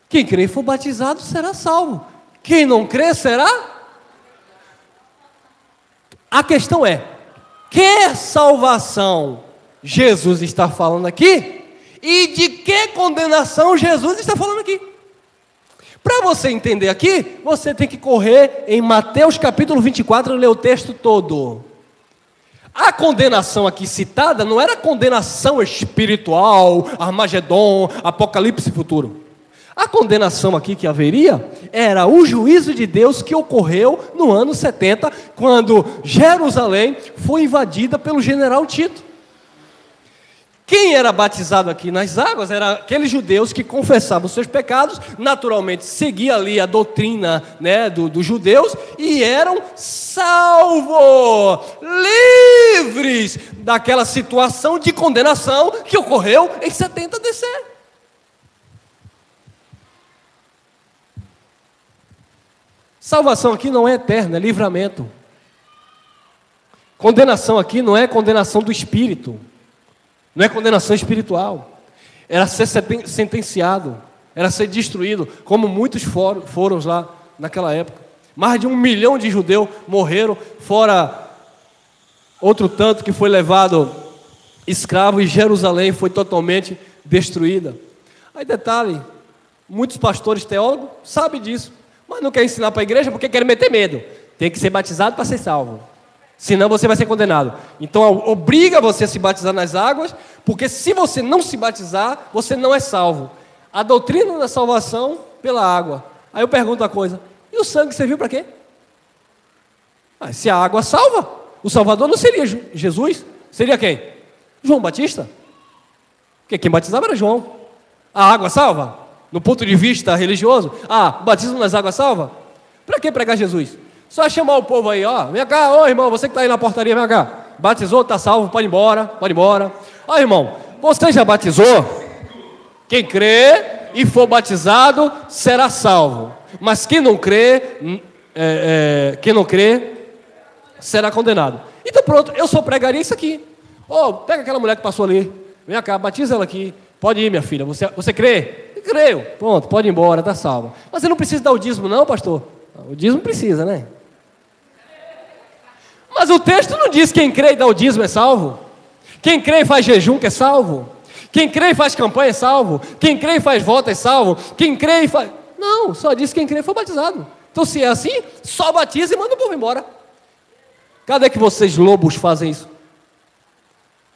quem crê e for batizado será salvo. Quem não crê será... A questão é: que salvação Jesus está falando aqui? E de que condenação Jesus está falando aqui? Para você entender aqui, você tem que correr em Mateus capítulo 24 e ler o texto todo. A condenação aqui citada não era condenação espiritual, Armagedon, Apocalipse futuro. A condenação aqui que haveria era o juízo de Deus que ocorreu no ano 70, quando Jerusalém foi invadida pelo general Tito. Quem era batizado aqui nas águas eram aqueles judeus que confessavam os seus pecados, naturalmente seguia ali a doutrina, né, dos judeus, e eram salvos, livres daquela situação de condenação que ocorreu em 70 DC. Salvação aqui não é eterna, é livramento. Condenação aqui não é condenação do espírito, não é condenação espiritual. Era ser sentenciado, era ser destruído, como muitos foram lá naquela época. Mais de 1 milhão de judeus morreram, fora outro tanto que foi levado escravo, e Jerusalém foi totalmente destruída. Aí detalhe, muitos pastores teólogos sabem disso, mas não querem ensinar para a igreja porque querem meter medo. Tem que ser batizado para ser salvo, senão você vai ser condenado. Então obriga você a se batizar nas águas, porque se você não se batizar, você não é salvo. A doutrina da salvação pela água. Aí eu pergunto uma coisa: e o sangue serviu para quê? Se a água salva, o Salvador não seria Jesus? Seria quem? João Batista? Porque quem batizava era João. A água salva? No ponto de vista religioso, o batismo nas águas salva? Para que pregar Jesus? Só chamar o povo aí, vem cá, ô irmão, você que está aí na portaria, vem cá, batizou, está salvo, pode ir embora, pode ir embora. Ó irmão, você já batizou? Quem crê e for batizado será salvo, mas quem não crê, será condenado. Então pronto, eu só pregaria isso aqui. Pega aquela mulher que passou ali, vem cá, batiza ela aqui, pode ir minha filha, você crê? Creio, pronto, pode ir embora, está salvo. Mas você não precisa dar o dízimo não, pastor? O dízimo precisa, né? Mas o texto não diz que quem crê e dá o dízimo é salvo. Quem crê e faz jejum que é salvo. Quem crê e faz campanha é salvo. Quem crê e faz voto é salvo. Quem crê e faz... Não, só diz que quem crê foi batizado. Então se é assim, só batiza e manda o povo embora. Cadê que vocês lobos fazem isso?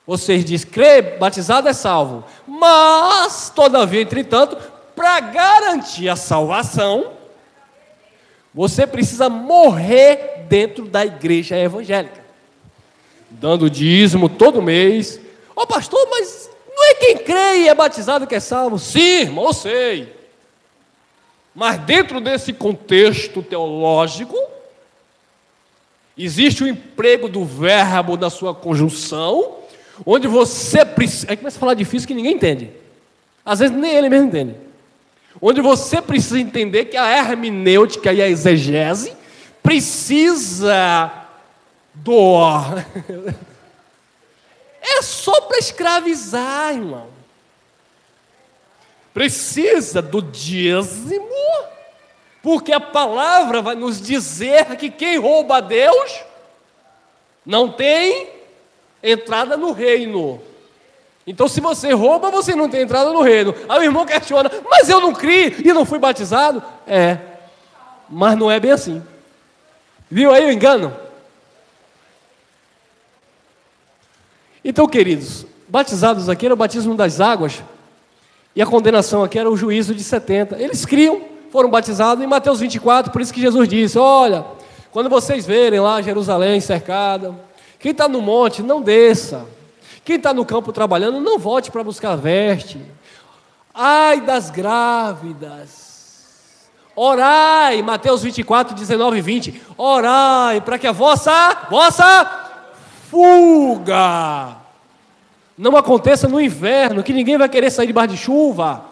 Vocês dizem, crê, batizado é salvo. Mas, todavia, entretanto, para garantir a salvação, você precisa morrer dentro da igreja evangélica, dando dízimo todo mês. Pastor, mas não é quem crê e é batizado que é salvo? Sim, irmão, eu sei. Mas dentro desse contexto teológico, existe o emprego do verbo na sua conjunção, onde você precisa... Aí começa a falar difícil que ninguém entende. Às vezes nem ele mesmo entende. Onde você precisa entender que a hermenêutica e a exegese precisa doar. É só para escravizar, irmão. Precisa do dízimo, porque a palavra vai nos dizer que quem rouba a Deus não tem entrada no reino. Então se você rouba, você não tem entrada no reino. Aí o irmão questiona, mas eu não criei e não fui batizado? Mas não é bem assim. Viu aí o engano? Então, queridos, batizados aqui era o batismo das águas, e a condenação aqui era o juízo de 70. Eles criam, foram batizados em Mateus 24, por isso que Jesus disse, olha, quando vocês verem lá Jerusalém cercada, quem está no monte, não desça. Quem está no campo trabalhando, não volte para buscar veste. Ai das grávidas. Orai, Mateus 24, 19 e 20. Orai para que a vossa fuga não aconteça no inverno, que ninguém vai querer sair debaixo de chuva.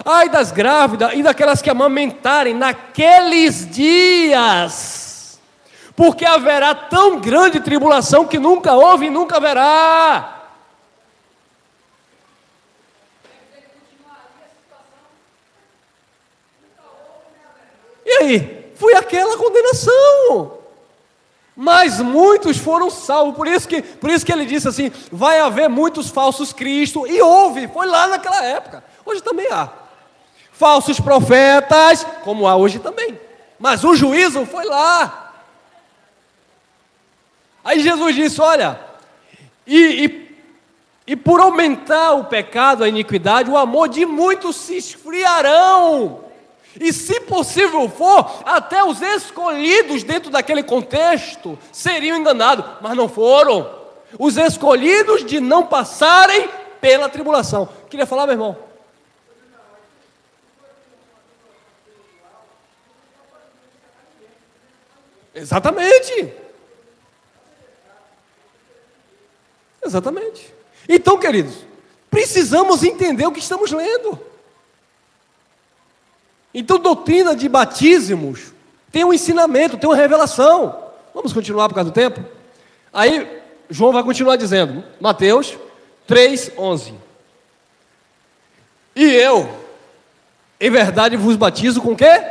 Ai das grávidas e daquelas que amamentarem naqueles dias, porque haverá tão grande tribulação que nunca houve e nunca haverá. E aí? Foi aquela condenação. Mas muitos foram salvos. Por isso que ele disse assim, vai haver muitos falsos cristos. E houve, foi lá naquela época. Hoje também há. Falsos profetas, como há hoje também. Mas o juízo foi lá. Aí Jesus disse, olha, e por aumentar o pecado, a iniquidade, o amor de muitos se esfriarão. E se possível for, até os escolhidos dentro daquele contexto seriam enganados, mas não foram. Os escolhidos de não passarem pela tribulação. Queria falar, meu irmão? Exatamente. Exatamente. Então, queridos, precisamos entender o que estamos lendo. Então, doutrina de batismos tem um ensinamento, tem uma revelação. Vamos continuar por causa do tempo? Aí, João vai continuar dizendo, Mateus 3:11. E eu, em verdade, vos batizo com o quê?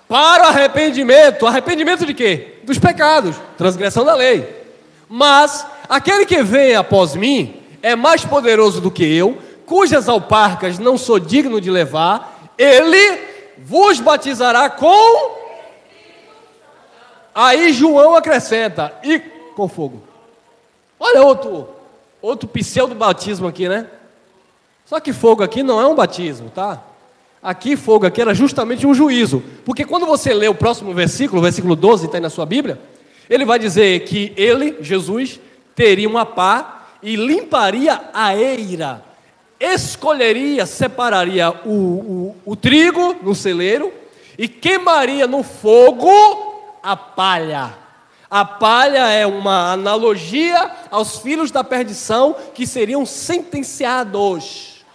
Para o arrependimento. Arrependimento de quê? Dos pecados, transgressão da lei. Mas aquele que vem após mim é mais poderoso do que eu, cujas alparcas não sou digno de levar. Ele vos batizará com... Aí João acrescenta, e com fogo. Olha outro pseudo batismo aqui, né? Só que fogo aqui não é um batismo, tá? Aqui fogo aqui era justamente um juízo. Porque quando você lê o próximo versículo, o versículo 12, está aí na sua Bíblia, ele vai dizer que ele, Jesus, teria uma pá e limparia a eira, escolheria, separaria o trigo no celeiro e queimaria no fogo a palha. A palha é uma analogia aos filhos da perdição que seriam sentenciados.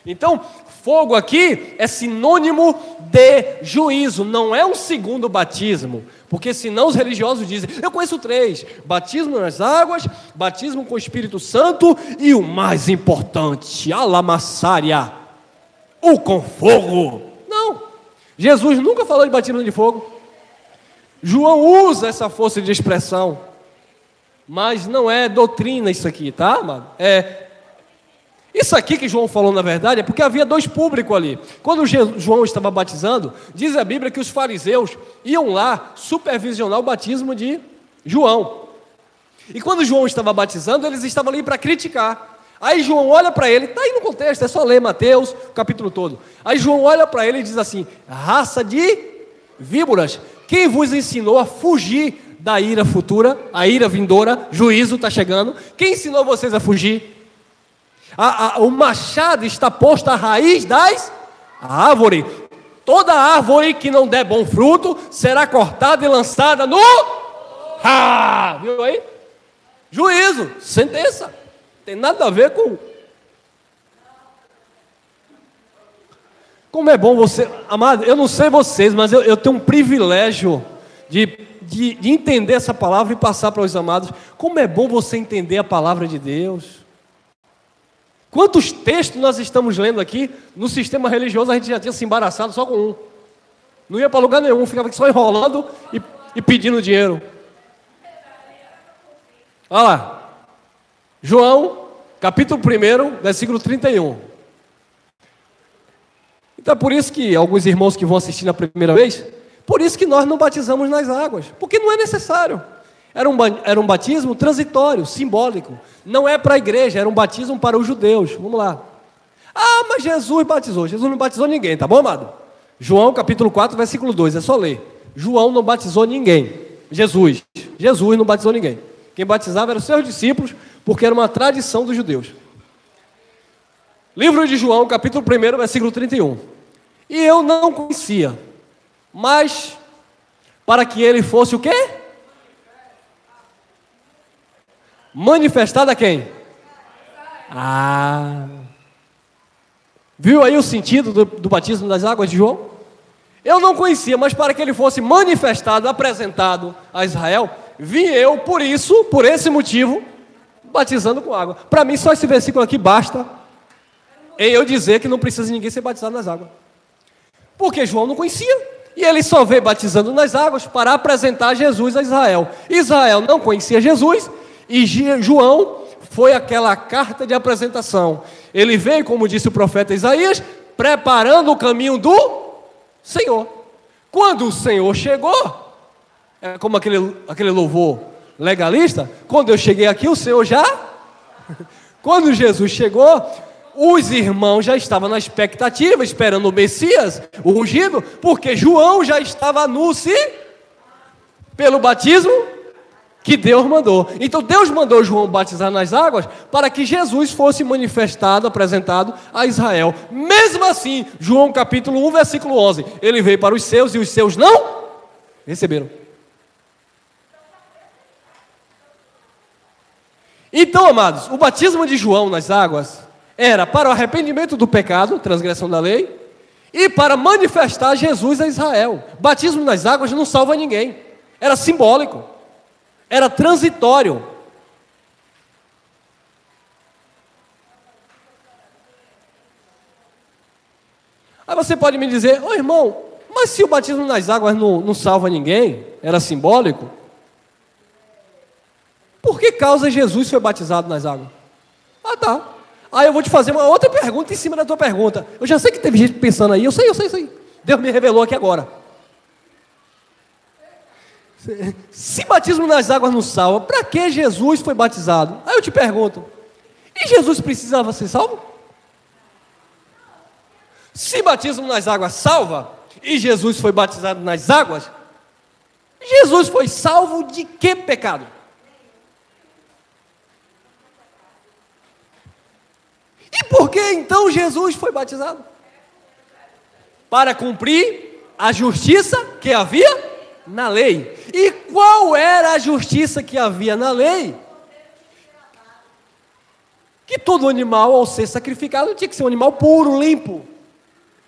Então, fogo aqui é sinônimo de juízo, não é um segundo batismo, porque senão os religiosos dizem, eu conheço 3, batismo nas águas, batismo com o Espírito Santo e o mais importante, a lamassária, o com fogo. Não, Jesus nunca falou de batismo de fogo. João usa essa força de expressão, mas não é doutrina isso aqui, tá, amado? Isso aqui que João falou, na verdade, é porque havia 2 públicos ali. Quando João estava batizando, diz a Bíblia que os fariseus iam lá supervisionar o batismo de João. E quando João estava batizando, eles estavam ali para criticar. Aí João olha para ele, está aí no contexto, é só ler Mateus, o capítulo todo. Aí João olha para ele e diz assim, raça de víboras, quem vos ensinou a fugir da ira futura, a ira vindoura, juízo está chegando, quem ensinou vocês a fugir? O machado está posto à raiz das árvores. Toda árvore que não der bom fruto será cortada e lançada no... viu aí? Juízo, sentença. Tem nada a ver com... Como é bom você... Amado, eu não sei vocês, mas eu tenho um privilégio de entender essa palavra e passar para os amados. Como é bom você entender a palavra de Deus. Quantos textos nós estamos lendo aqui? No sistema religioso a gente já tinha se embaraçado só com um. Não ia para lugar nenhum, ficava só enrolando e pedindo dinheiro. Olha lá. João, capítulo 1, versículo 31. Então é por isso que alguns irmãos que vão assistir na primeira vez, por isso que nós não batizamos nas águas, porque não é necessário. Era um batismo transitório, simbólico. Não é para a igreja, era um batismo para os judeus. Vamos lá. Mas Jesus batizou. Jesus não batizou ninguém, tá bom, amado? João capítulo 4, versículo 2, é só ler. João não batizou ninguém. Jesus não batizou ninguém. Quem batizava eram os seus discípulos, porque era uma tradição dos judeus. Livro de João, capítulo 1, versículo 31. E eu não conhecia, mas para que ele fosse o quê? Manifestado a quem? Viu aí o sentido do batismo das águas de João? Eu não conhecia, mas para que ele fosse manifestado, apresentado a Israel, vim eu, por esse motivo, batizando com água. Para mim, só esse versículo aqui basta em eu dizer que não precisa de ninguém ser batizado nas águas. Porque João não conhecia. E ele só veio batizando nas águas para apresentar Jesus a Israel. Israel não conhecia Jesus. E João foi aquela carta de apresentação. Ele veio, como disse o profeta Isaías, preparando o caminho do Senhor. Quando o Senhor chegou, é como aquele louvor legalista, quando eu cheguei aqui, o Senhor já... Quando Jesus chegou, os irmãos já estavam na expectativa, esperando o Messias, o ungido, porque João já estava pelo batismo que Deus mandou. Então Deus mandou João batizar nas águas para que Jesus fosse manifestado, apresentado a Israel. Mesmo assim, João capítulo 1, versículo 11, ele veio para os seus e os seus não receberam. Então, amados, o batismo de João nas águas era para o arrependimento do pecado, transgressão da lei, e para manifestar Jesus a Israel. Batismo nas águas não salva ninguém, era simbólico, era transitório. Aí você pode me dizer, ô irmão, mas se o batismo nas águas não salva ninguém, era simbólico, por que causa Jesus foi batizado nas águas? Ah, tá. Aí eu vou te fazer uma outra pergunta em cima da tua pergunta. Eu já sei que teve gente pensando aí, eu sei. Deus me revelou aqui agora. Se batismo nas águas não salva, para que Jesus foi batizado? Aí eu te pergunto, e Jesus precisava ser salvo? Se batismo nas águas salva, e Jesus foi batizado nas águas, Jesus foi salvo de que pecado? E por que então Jesus foi batizado? Para cumprir a justiça que havia na lei. E qual era a justiça que havia na lei? Que todo animal, ao ser sacrificado, tinha que ser um animal puro, limpo.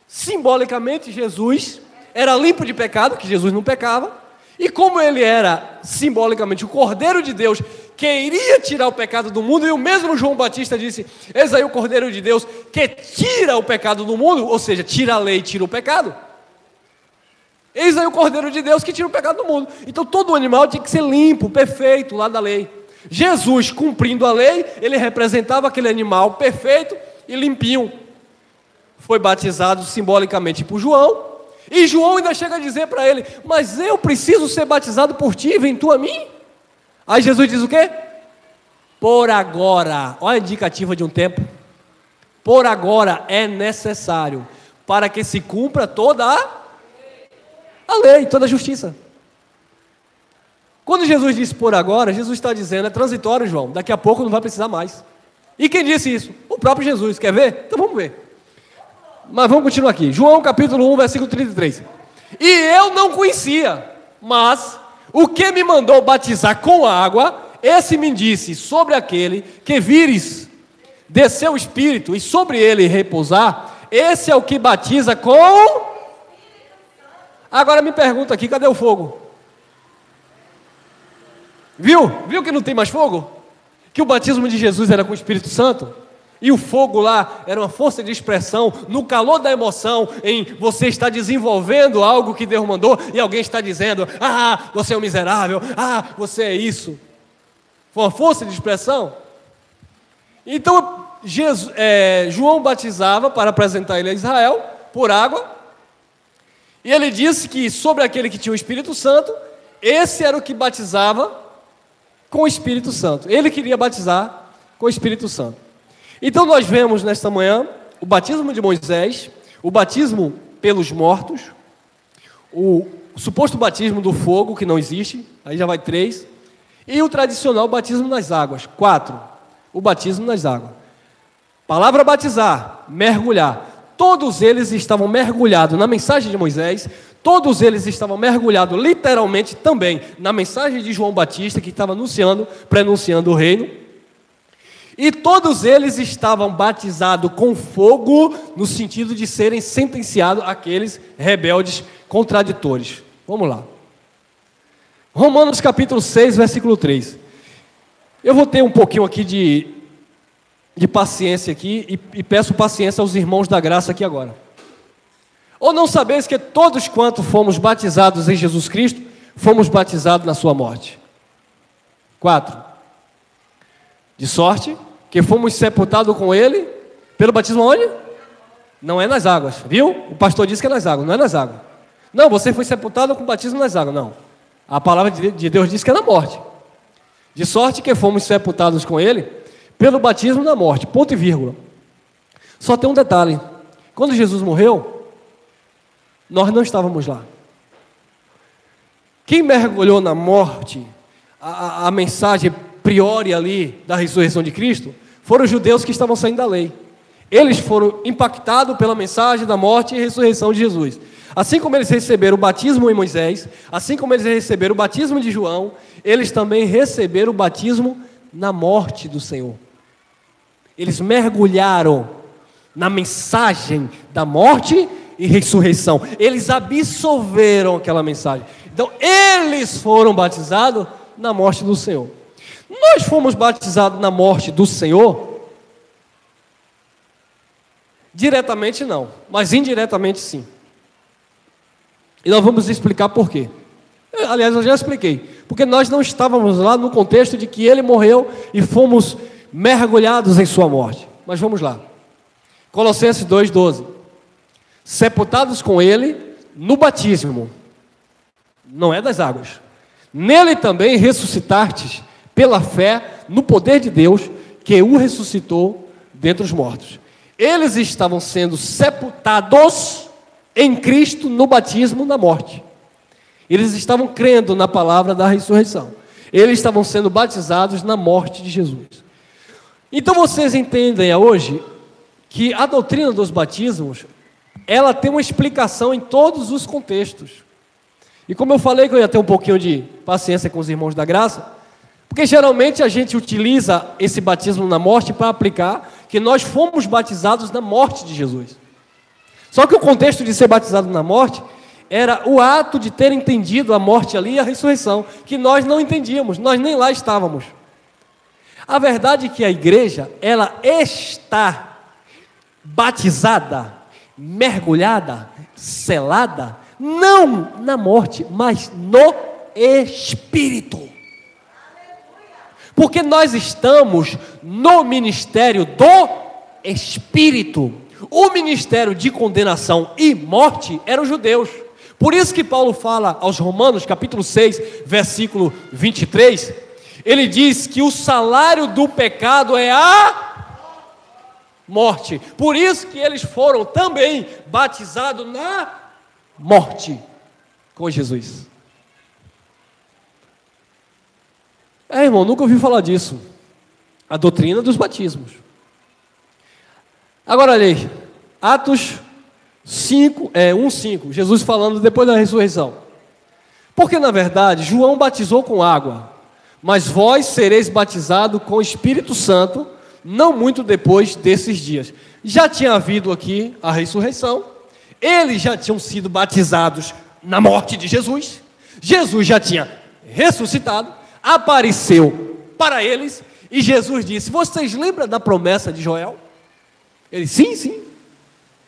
Simbolicamente, Jesus era limpo de pecado, que Jesus não pecava. E como ele era, simbolicamente, o Cordeiro de Deus, que iria tirar o pecado do mundo, e o mesmo João Batista disse, eis aí o Cordeiro de Deus, que tira o pecado do mundo, ou seja, tira a lei, tira o pecado. Eis aí o Cordeiro de Deus que tira o pecado do mundo. Então todo animal tinha que ser limpo, perfeito, lá da lei. Jesus, cumprindo a lei, ele representava aquele animal perfeito e limpinho. Foi batizado simbolicamente por João, e João ainda chega a dizer para ele, mas eu preciso ser batizado por ti, vem tu a mim? Aí Jesus diz o quê? Por agora, olha a indicativa de um tempo, por agora é necessário, para que se cumpra toda a lei, toda a justiça. Quando Jesus disse por agora, Jesus está dizendo, é transitório, João, daqui a pouco não vai precisar mais. E quem disse isso? O próprio Jesus, quer ver? Então vamos ver. Mas vamos continuar aqui, João capítulo 1, versículo 33. E eu não conhecia, mas o que me mandou batizar com água, esse me disse, sobre aquele que vires descer o Espírito e sobre ele repousar, esse é o que batiza com... Agora me pergunta aqui, cadê o fogo? Viu que não tem mais fogo? Que o batismo de Jesus era com o Espírito Santo? E o fogo lá era uma força de expressão, no calor da emoção, em você está desenvolvendo algo que Deus mandou, e alguém está dizendo, ah, você é um miserável, ah, você é isso. Foi uma força de expressão. Então, João batizava para apresentar ele a Israel, por água, e ele disse que sobre aquele que tinha o Espírito Santo, esse era o que batizava com o Espírito Santo. Ele queria batizar com o Espírito Santo. Então nós vemos nesta manhã o batismo de Moisés, o batismo pelos mortos, o suposto batismo do fogo, que não existe, aí já vai 3, e o tradicional batismo nas águas, 4, o batismo nas águas. Palavra batizar, mergulhar, todos eles estavam mergulhados na mensagem de Moisés, todos eles estavam mergulhados literalmente também na mensagem de João Batista, que estava prenunciando o reino. E todos eles estavam batizados com fogo, no sentido de serem sentenciados aqueles rebeldes contraditores. Vamos lá. Romanos capítulo 6, versículo 3. Eu vou ter um pouquinho aqui de paciência aqui, e peço paciência aos irmãos da graça aqui agora. Ou não sabeis que todos quanto fomos batizados em Jesus Cristo, fomos batizados na sua morte? 4. De sorte que fomos sepultados com ele pelo batismo onde? Não é nas águas, viu? O pastor disse que é nas águas, não é nas águas. Não, você foi sepultado com o batismo nas águas, não. A palavra de Deus diz que é na morte. De sorte que fomos sepultados com ele pelo batismo na morte, ponto e vírgula. Só tem um detalhe, quando Jesus morreu, nós não estávamos lá. Quem mergulhou na morte, a mensagem priori ali da ressurreição de Cristo foram os judeus que estavam saindo da lei. Eles foram impactados pela mensagem da morte e ressurreição de Jesus. Assim como eles receberam o batismo em Moisés, assim como eles receberam o batismo de João, eles também receberam o batismo na morte do Senhor. Eles mergulharam na mensagem da morte e ressurreição. Eles absorveram aquela mensagem. Então, eles foram batizados na morte do Senhor. Nós fomos batizados na morte do Senhor? Diretamente não, mas indiretamente sim. E nós vamos explicar por quê. Aliás, eu já expliquei. Porque nós não estávamos lá no contexto de que ele morreu e fomos mergulhados em sua morte. Mas vamos lá. Colossenses 2,12. Sepultados com ele no batismo, não é das águas. Nele também ressuscitastes pela fé no poder de Deus que o ressuscitou dentre os mortos. Eles estavam sendo sepultados em Cristo no batismo na morte. Eles estavam crendo na palavra da ressurreição. Eles estavam sendo batizados na morte de Jesus. Então vocês entendem hoje que a doutrina dos batismos, ela tem uma explicação em todos os contextos. E como eu falei que eu ia ter um pouquinho de paciência com os irmãos da graça, porque geralmente a gente utiliza esse batismo na morte para aplicar que nós fomos batizados na morte de Jesus. Só que o contexto de ser batizado na morte era o ato de ter entendido a morte ali e a ressurreição, que nós não entendíamos, nós nem lá estávamos. A verdade é que a igreja, ela está batizada, mergulhada, selada, não na morte, mas no Espírito. Porque nós estamos no ministério do Espírito. O ministério de condenação e morte eram os judeus. Por isso que Paulo fala aos Romanos, capítulo 6, versículo 23, ele diz que o salário do pecado é a morte. Por isso que eles foram também batizados na morte com Jesus. Irmão, nunca ouvi falar disso. A doutrina dos batismos. Agora olha aí, Atos 1:5, Jesus falando depois da ressurreição. Porque na verdade João batizou com água, mas vós sereis batizados com o Espírito Santo, não muito depois desses dias. Já tinha havido aqui a ressurreição, eles já tinham sido batizados na morte de Jesus, Jesus já tinha ressuscitado, apareceu para eles, e Jesus disse: vocês lembram da promessa de Joel? Ele, sim.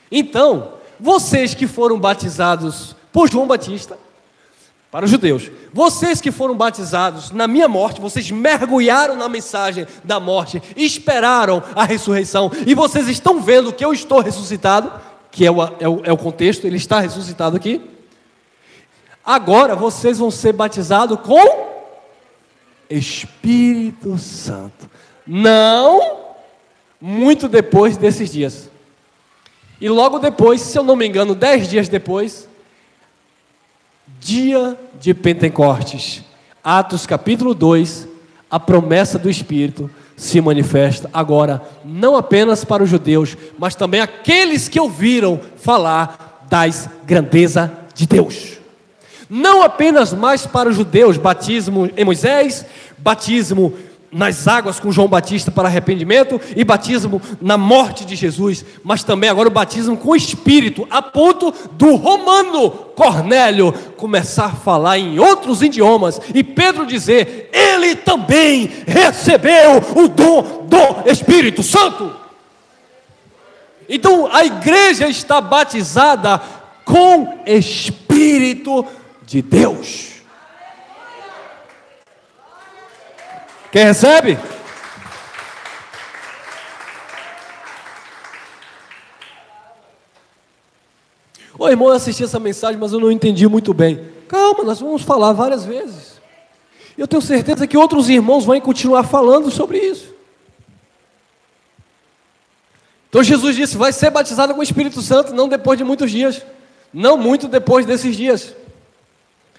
Então, vocês que foram batizados por João Batista, para os judeus, vocês que foram batizados na minha morte, vocês mergulharam na mensagem da morte, esperaram a ressurreição, e vocês estão vendo que eu estou ressuscitado, que é o contexto, ele está ressuscitado aqui. Agora vocês vão ser batizados com Espírito Santo. Não muito depois desses dias. E logo depois, se eu não me engano, 10 dias depois, dia de Pentecostes, Atos capítulo 2, a promessa do Espírito se manifesta agora, não apenas para os judeus, mas também aqueles que ouviram falar das grandezas de Deus. Não apenas mais para os judeus, batismo em Moisés, batismo nas águas com João Batista para arrependimento e batismo na morte de Jesus, mas também agora o batismo com o Espírito, a ponto do romano Cornélio começar a falar em outros idiomas e Pedro dizer: ele também recebeu o dom do Espírito Santo. Então a igreja está batizada com Espírito de Deus. Quem recebe? Ô irmão, eu assisti essa mensagem, mas eu não entendi muito bem. Calma, nós vamos falar várias vezes. Eu tenho certeza que outros irmãos vão continuar falando sobre isso. Então Jesus disse: vai ser batizado com o Espírito Santo, não depois de muitos dias. Não muito depois desses dias.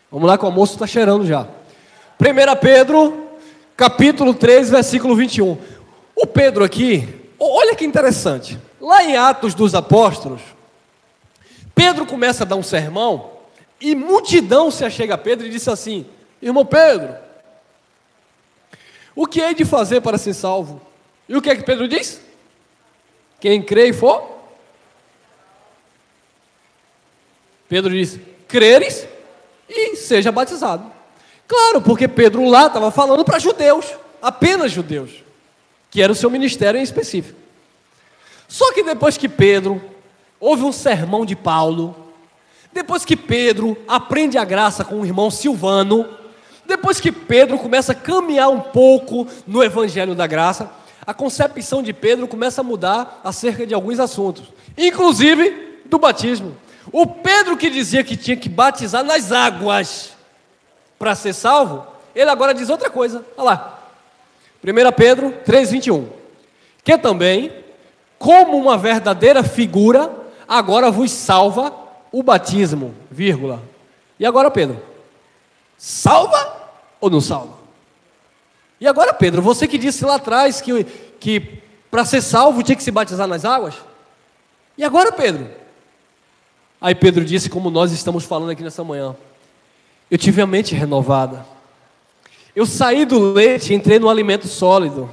Vamos lá que o almoço está cheirando já. 1 Pedro, capítulo 3, versículo 21. O Pedro aqui, olha que interessante. Lá em Atos dos Apóstolos, Pedro começa a dar um sermão e multidão se achega a Pedro e disse assim: irmão Pedro, o que hei de fazer para ser salvo? E o que é que Pedro diz? Quem crê e for? Pedro diz: creres e seja batizado. Claro, porque Pedro lá estava falando para judeus, apenas judeus, que era o seu ministério em específico. Só que depois que Pedro ouve um sermão de Paulo, depois que Pedro aprende a graça com o irmão Silvano, depois que Pedro começa a caminhar um pouco no evangelho da graça, a concepção de Pedro começa a mudar acerca de alguns assuntos, inclusive do batismo. O Pedro que dizia que tinha que batizar nas águas para ser salvo, ele agora diz outra coisa. Olha lá, 1 Pedro 3,21. Que também, como uma verdadeira figura, agora vos salva o batismo, vírgula. E agora, Pedro, salva ou não salva? E agora, Pedro, você que disse lá atrás que para ser salvo tinha que se batizar nas águas? E agora, Pedro? Aí Pedro disse, como nós estamos falando aqui nessa manhã: eu tive a mente renovada, eu saí do leite e entrei no alimento sólido.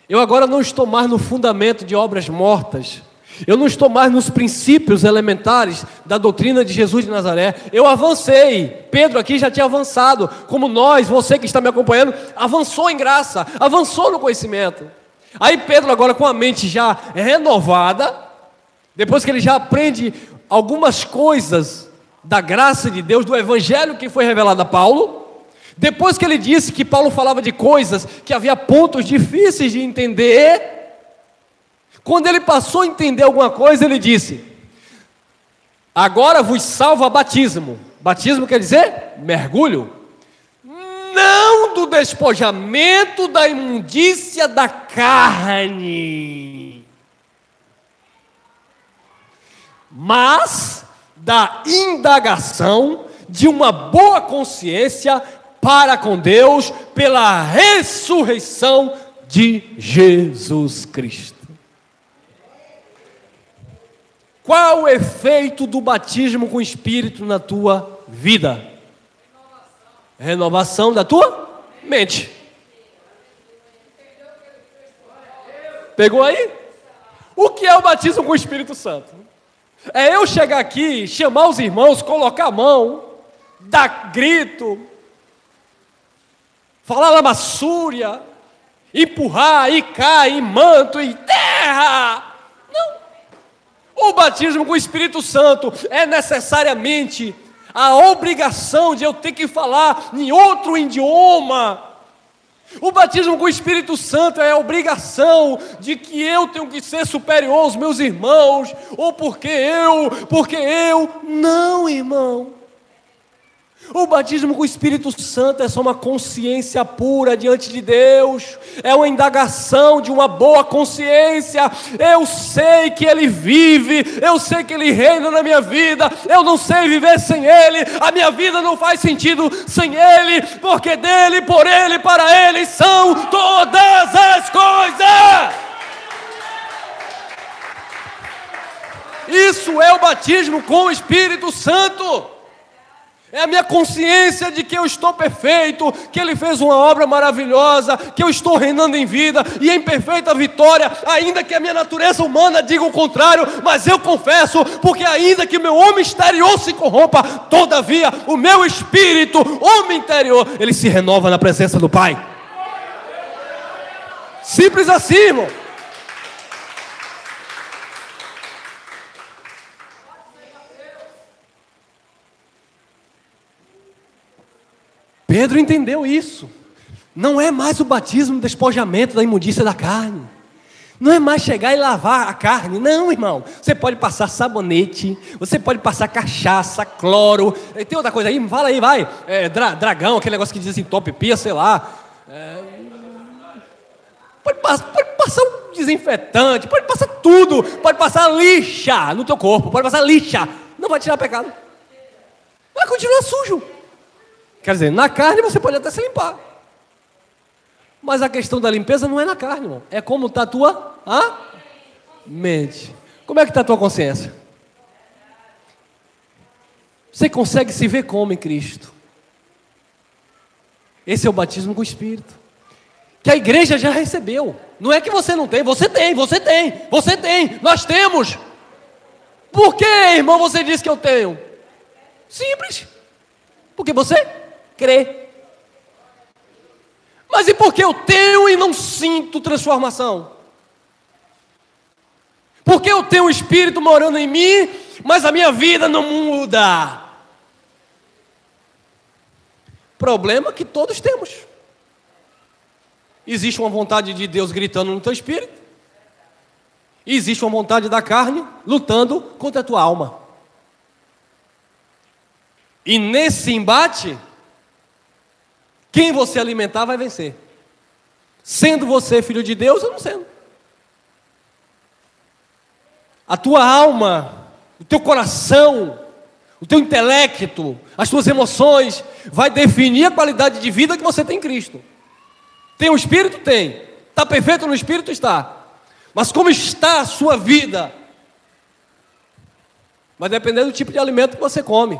Eu agora não estou mais no fundamento de obras mortas, eu não estou mais nos princípios elementares da doutrina de Jesus de Nazaré. Eu avancei. Pedro aqui já tinha avançado, como nós, você que está me acompanhando, avançou em graça, avançou no conhecimento. Aí Pedro agora com a mente já renovada, depois que ele já aprende algumas coisas da graça de Deus, do evangelho que foi revelado a Paulo, depois que ele disse que Paulo falava de coisas que havia pontos difíceis de entender, quando ele passou a entender alguma coisa, ele disse: agora vos salva batismo. Batismo quer dizer mergulho, não do despojamento da imundícia da carne, mas da indagação de uma boa consciência para com Deus pela ressurreição de Jesus Cristo. Qual o efeito do batismo com o Espírito na tua vida? Renovação da tua mente. Pegou aí? O que é o batismo com o Espírito Santo? É eu chegar aqui, chamar os irmãos, colocar a mão, dar grito, falar lamaçúria, empurrar, e cai, e manto, e terra. Não. O batismo com o Espírito Santo é necessariamente a obrigação de eu ter que falar em outro idioma. O batismo com o Espírito Santo é a obrigação de que eu tenho que ser superior aos meus irmãos, ou porque eu, não, irmão. O batismo com o Espírito Santo é só uma consciência pura diante de Deus, é uma indagação de uma boa consciência. Eu sei que Ele vive, eu sei que Ele reina na minha vida, eu não sei viver sem Ele, a minha vida não faz sentido sem Ele, porque dEle, por Ele, para Ele são todas as coisas. Isso é o batismo com o Espírito Santo. É a minha consciência de que eu estou perfeito, que Ele fez uma obra maravilhosa, que eu estou reinando em vida e em perfeita vitória, ainda que a minha natureza humana diga o contrário, mas eu confesso, porque ainda que o meu homem exterior se corrompa, todavia o meu espírito, homem interior, ele se renova na presença do Pai. Simples assim, irmão. Pedro entendeu isso. Não é mais o batismo, despojamento da imundícia da carne. Não é mais chegar e lavar a carne. Não, irmão. Você pode passar sabonete, você pode passar cachaça, cloro. Tem outra coisa aí? Fala aí, vai. Dragão, aquele negócio que diz assim, top pia, sei lá. Pode passar um desinfetante, pode passar tudo. Pode passar lixa no teu corpo, pode passar lixa. Não vai tirar pecado. Vai continuar sujo. Quer dizer, na carne você pode até se limpar. Mas a questão da limpeza não é na carne, irmão. É como está a tua mente. Como é que está a tua consciência? Você consegue se ver como em Cristo? Esse é o batismo com o Espírito, que a igreja já recebeu. Não é que você não tem, você tem, você tem, você tem, nós temos. Por que, irmão, você diz que eu tenho? Simples. Porque você crê. Mas e por que eu tenho e não sinto transformação? Porque eu tenho o Espírito morando em mim, mas a minha vida não muda. Problema que todos temos. Existe uma vontade de Deus gritando no teu espírito, e existe uma vontade da carne lutando contra a tua alma. E nesse embate, quem você alimentar vai vencer. Sendo você filho de Deus ou não sendo. A tua alma, o teu coração, o teu intelecto, as tuas emoções, vai definir a qualidade de vida que você tem em Cristo. Tem o Espírito? Tem. Está perfeito no Espírito? Está. Mas como está a sua vida? Vai depender do tipo de alimento que você come.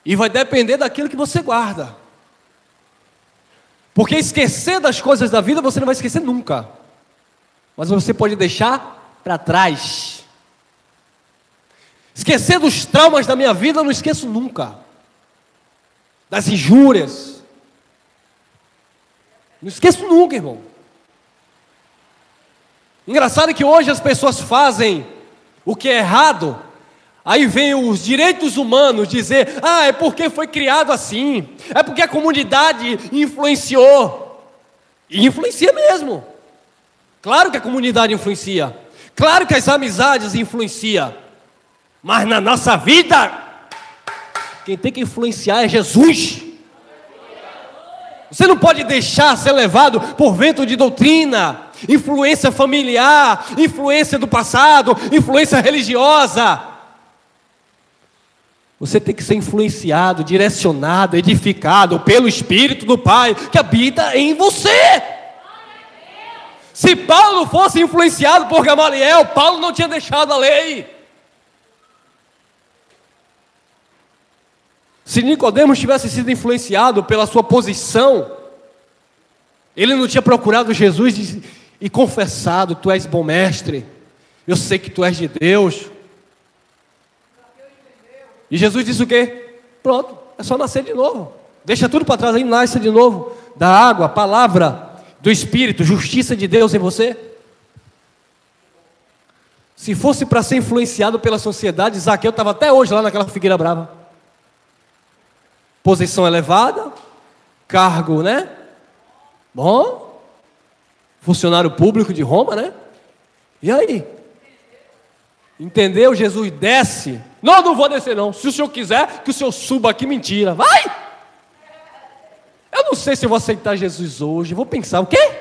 E vai depender daquilo que você guarda. Porque esquecer das coisas da vida você não vai esquecer nunca. Mas você pode deixar para trás. Esquecer dos traumas da minha vida eu não esqueço nunca. Das injúrias. Não esqueço nunca, irmão. Engraçado que hoje as pessoas fazem o que é errado. Aí vem os direitos humanos dizer: é porque foi criado assim. É porque a comunidade influenciou. E influencia mesmo. Claro que a comunidade influencia. Claro que as amizades influenciam. Mas na nossa vida, quem tem que influenciar é Jesus. Você não pode deixar ser levado por vento de doutrina, influência familiar, influência do passado, influência religiosa. Você tem que ser influenciado, direcionado, edificado pelo Espírito do Pai que habita em você. Se Paulo fosse influenciado por Gamaliel, Paulo não tinha deixado a lei. Se Nicodemos tivesse sido influenciado pela sua posição, ele não tinha procurado Jesus e confessado: tu és bom mestre, eu sei que tu és de Deus. E Jesus disse o quê? Pronto, é só nascer de novo. Deixa tudo para trás aí, nasce de novo. Da água, palavra do Espírito, justiça de Deus em você. Se fosse para ser influenciado pela sociedade, Zaqueu estava até hoje lá naquela figueira brava. Posição elevada, cargo, né? Bom, funcionário público de Roma, né? E aí? Entendeu? Jesus desce. Não vou descer não. Se o senhor quiser que o senhor suba aqui, mentira. Vai! Eu não sei se eu vou aceitar Jesus hoje. Vou pensar, o quê?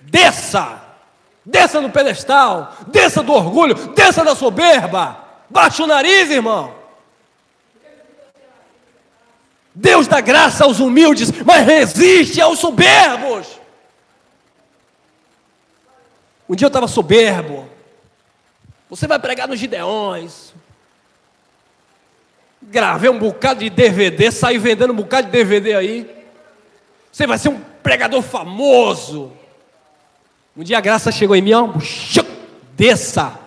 Desça! Desça no pedestal. Desça do orgulho. Desça da soberba. Baixa o nariz, irmão. Deus dá graça aos humildes, mas resiste aos soberbos. Um dia eu estava soberbo. Você vai pregar nos Gideões. Gravei um bocado de DVD, saí vendendo um bocado de DVD aí. Você vai ser um pregador famoso. Um dia a graça chegou em mim, ó, desça.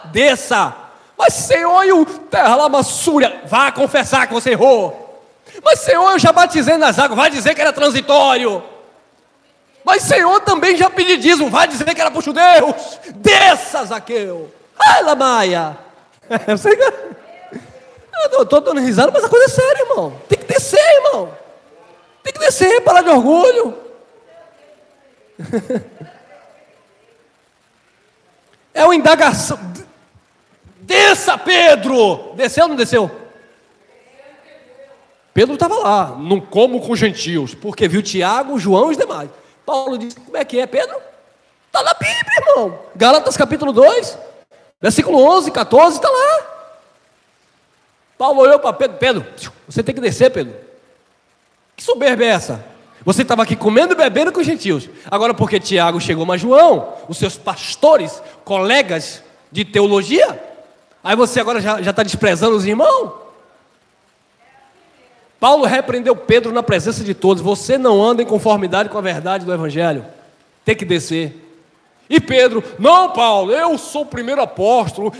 Desça. Mas Senhor, e o terra lamaçúria? Vá confessar que você errou. Mas Senhor, eu já batizei nas águas, vai dizer que era transitório. Mas Senhor, também já pedi dízimo, vai dizer que era por judeus. Desça, Zaqueu. Ai, Lamaia. Eu estou dando risada, mas a coisa é séria, irmão. Tem que descer, irmão. Tem que descer, parar de orgulho. É uma indagação. Desça, Pedro. Desceu ou não desceu? Pedro estava lá, não como com gentios, porque viu Tiago, João e os demais. Paulo disse: como é que é, Pedro? Está na Bíblia, irmão. Gálatas capítulo 2, versículo 11, 14, está lá. Paulo olhou para Pedro: Pedro, você tem que descer, Pedro. Que soberba é essa? Você estava aqui comendo e bebendo com os gentios. Agora porque Tiago chegou, mas João, os seus pastores, colegas de teologia, aí você agora já está desprezando os irmãos? Paulo repreendeu Pedro na presença de todos: você não anda em conformidade com a verdade do Evangelho, tem que descer. E Pedro: não, Paulo, eu sou o primeiro apóstolo,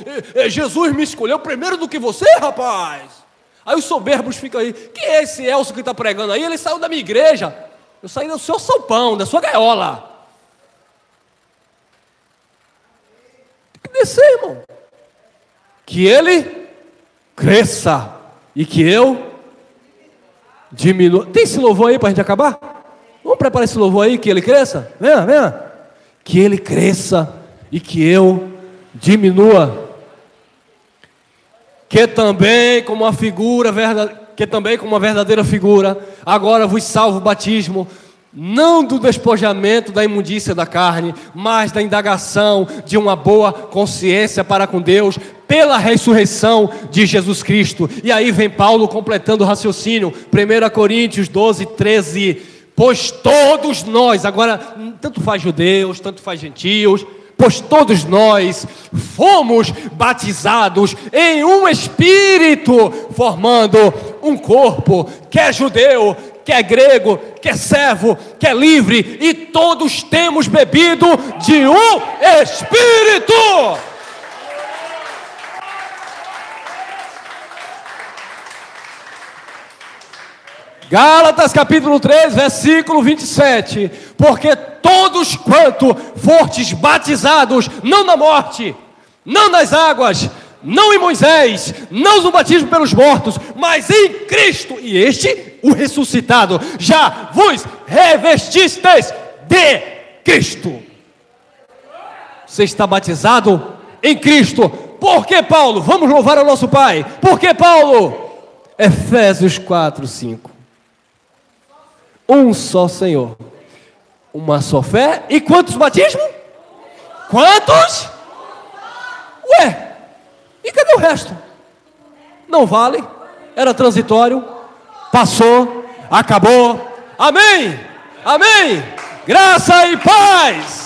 Jesus me escolheu primeiro do que você, rapaz. Aí os soberbos ficam aí: quem é esse Elcio que está pregando aí? Ele saiu da minha igreja. Eu saí do seu salpão, da sua gaiola. Tem que descer, irmão. Que ele cresça e que eu diminua. Tem esse louvor aí para a gente acabar? Vamos preparar esse louvor aí, que ele cresça? Venha, venha. Que ele cresça e que eu diminua. Que também como uma verdadeira figura, agora vos salvo o batismo, não do despojamento da imundícia da carne, mas da indagação de uma boa consciência para com Deus, pela ressurreição de Jesus Cristo. E aí vem Paulo completando o raciocínio, 1 Coríntios 12, 13, pois todos nós, agora tanto faz judeus, tanto faz gentios, pois todos nós fomos batizados em um Espírito, formando um corpo, quer judeu, quer grego, quer servo, quer livre, e todos temos bebido de um Espírito. Gálatas capítulo 3, versículo 27, porque todos quanto fortes batizados, não na morte, não nas águas, não em Moisés, não no batismo pelos mortos, mas em Cristo, e este, o ressuscitado, já vos revestistes de Cristo. Você está batizado em Cristo. Por que, Paulo? Vamos louvar ao nosso Pai. Por que, Paulo? Efésios 4, 5. Um só Senhor, uma só fé. E quantos batismos? Quantos? Ué, e cadê o resto? Não vale, era transitório, passou, acabou. Amém, amém, graça e paz.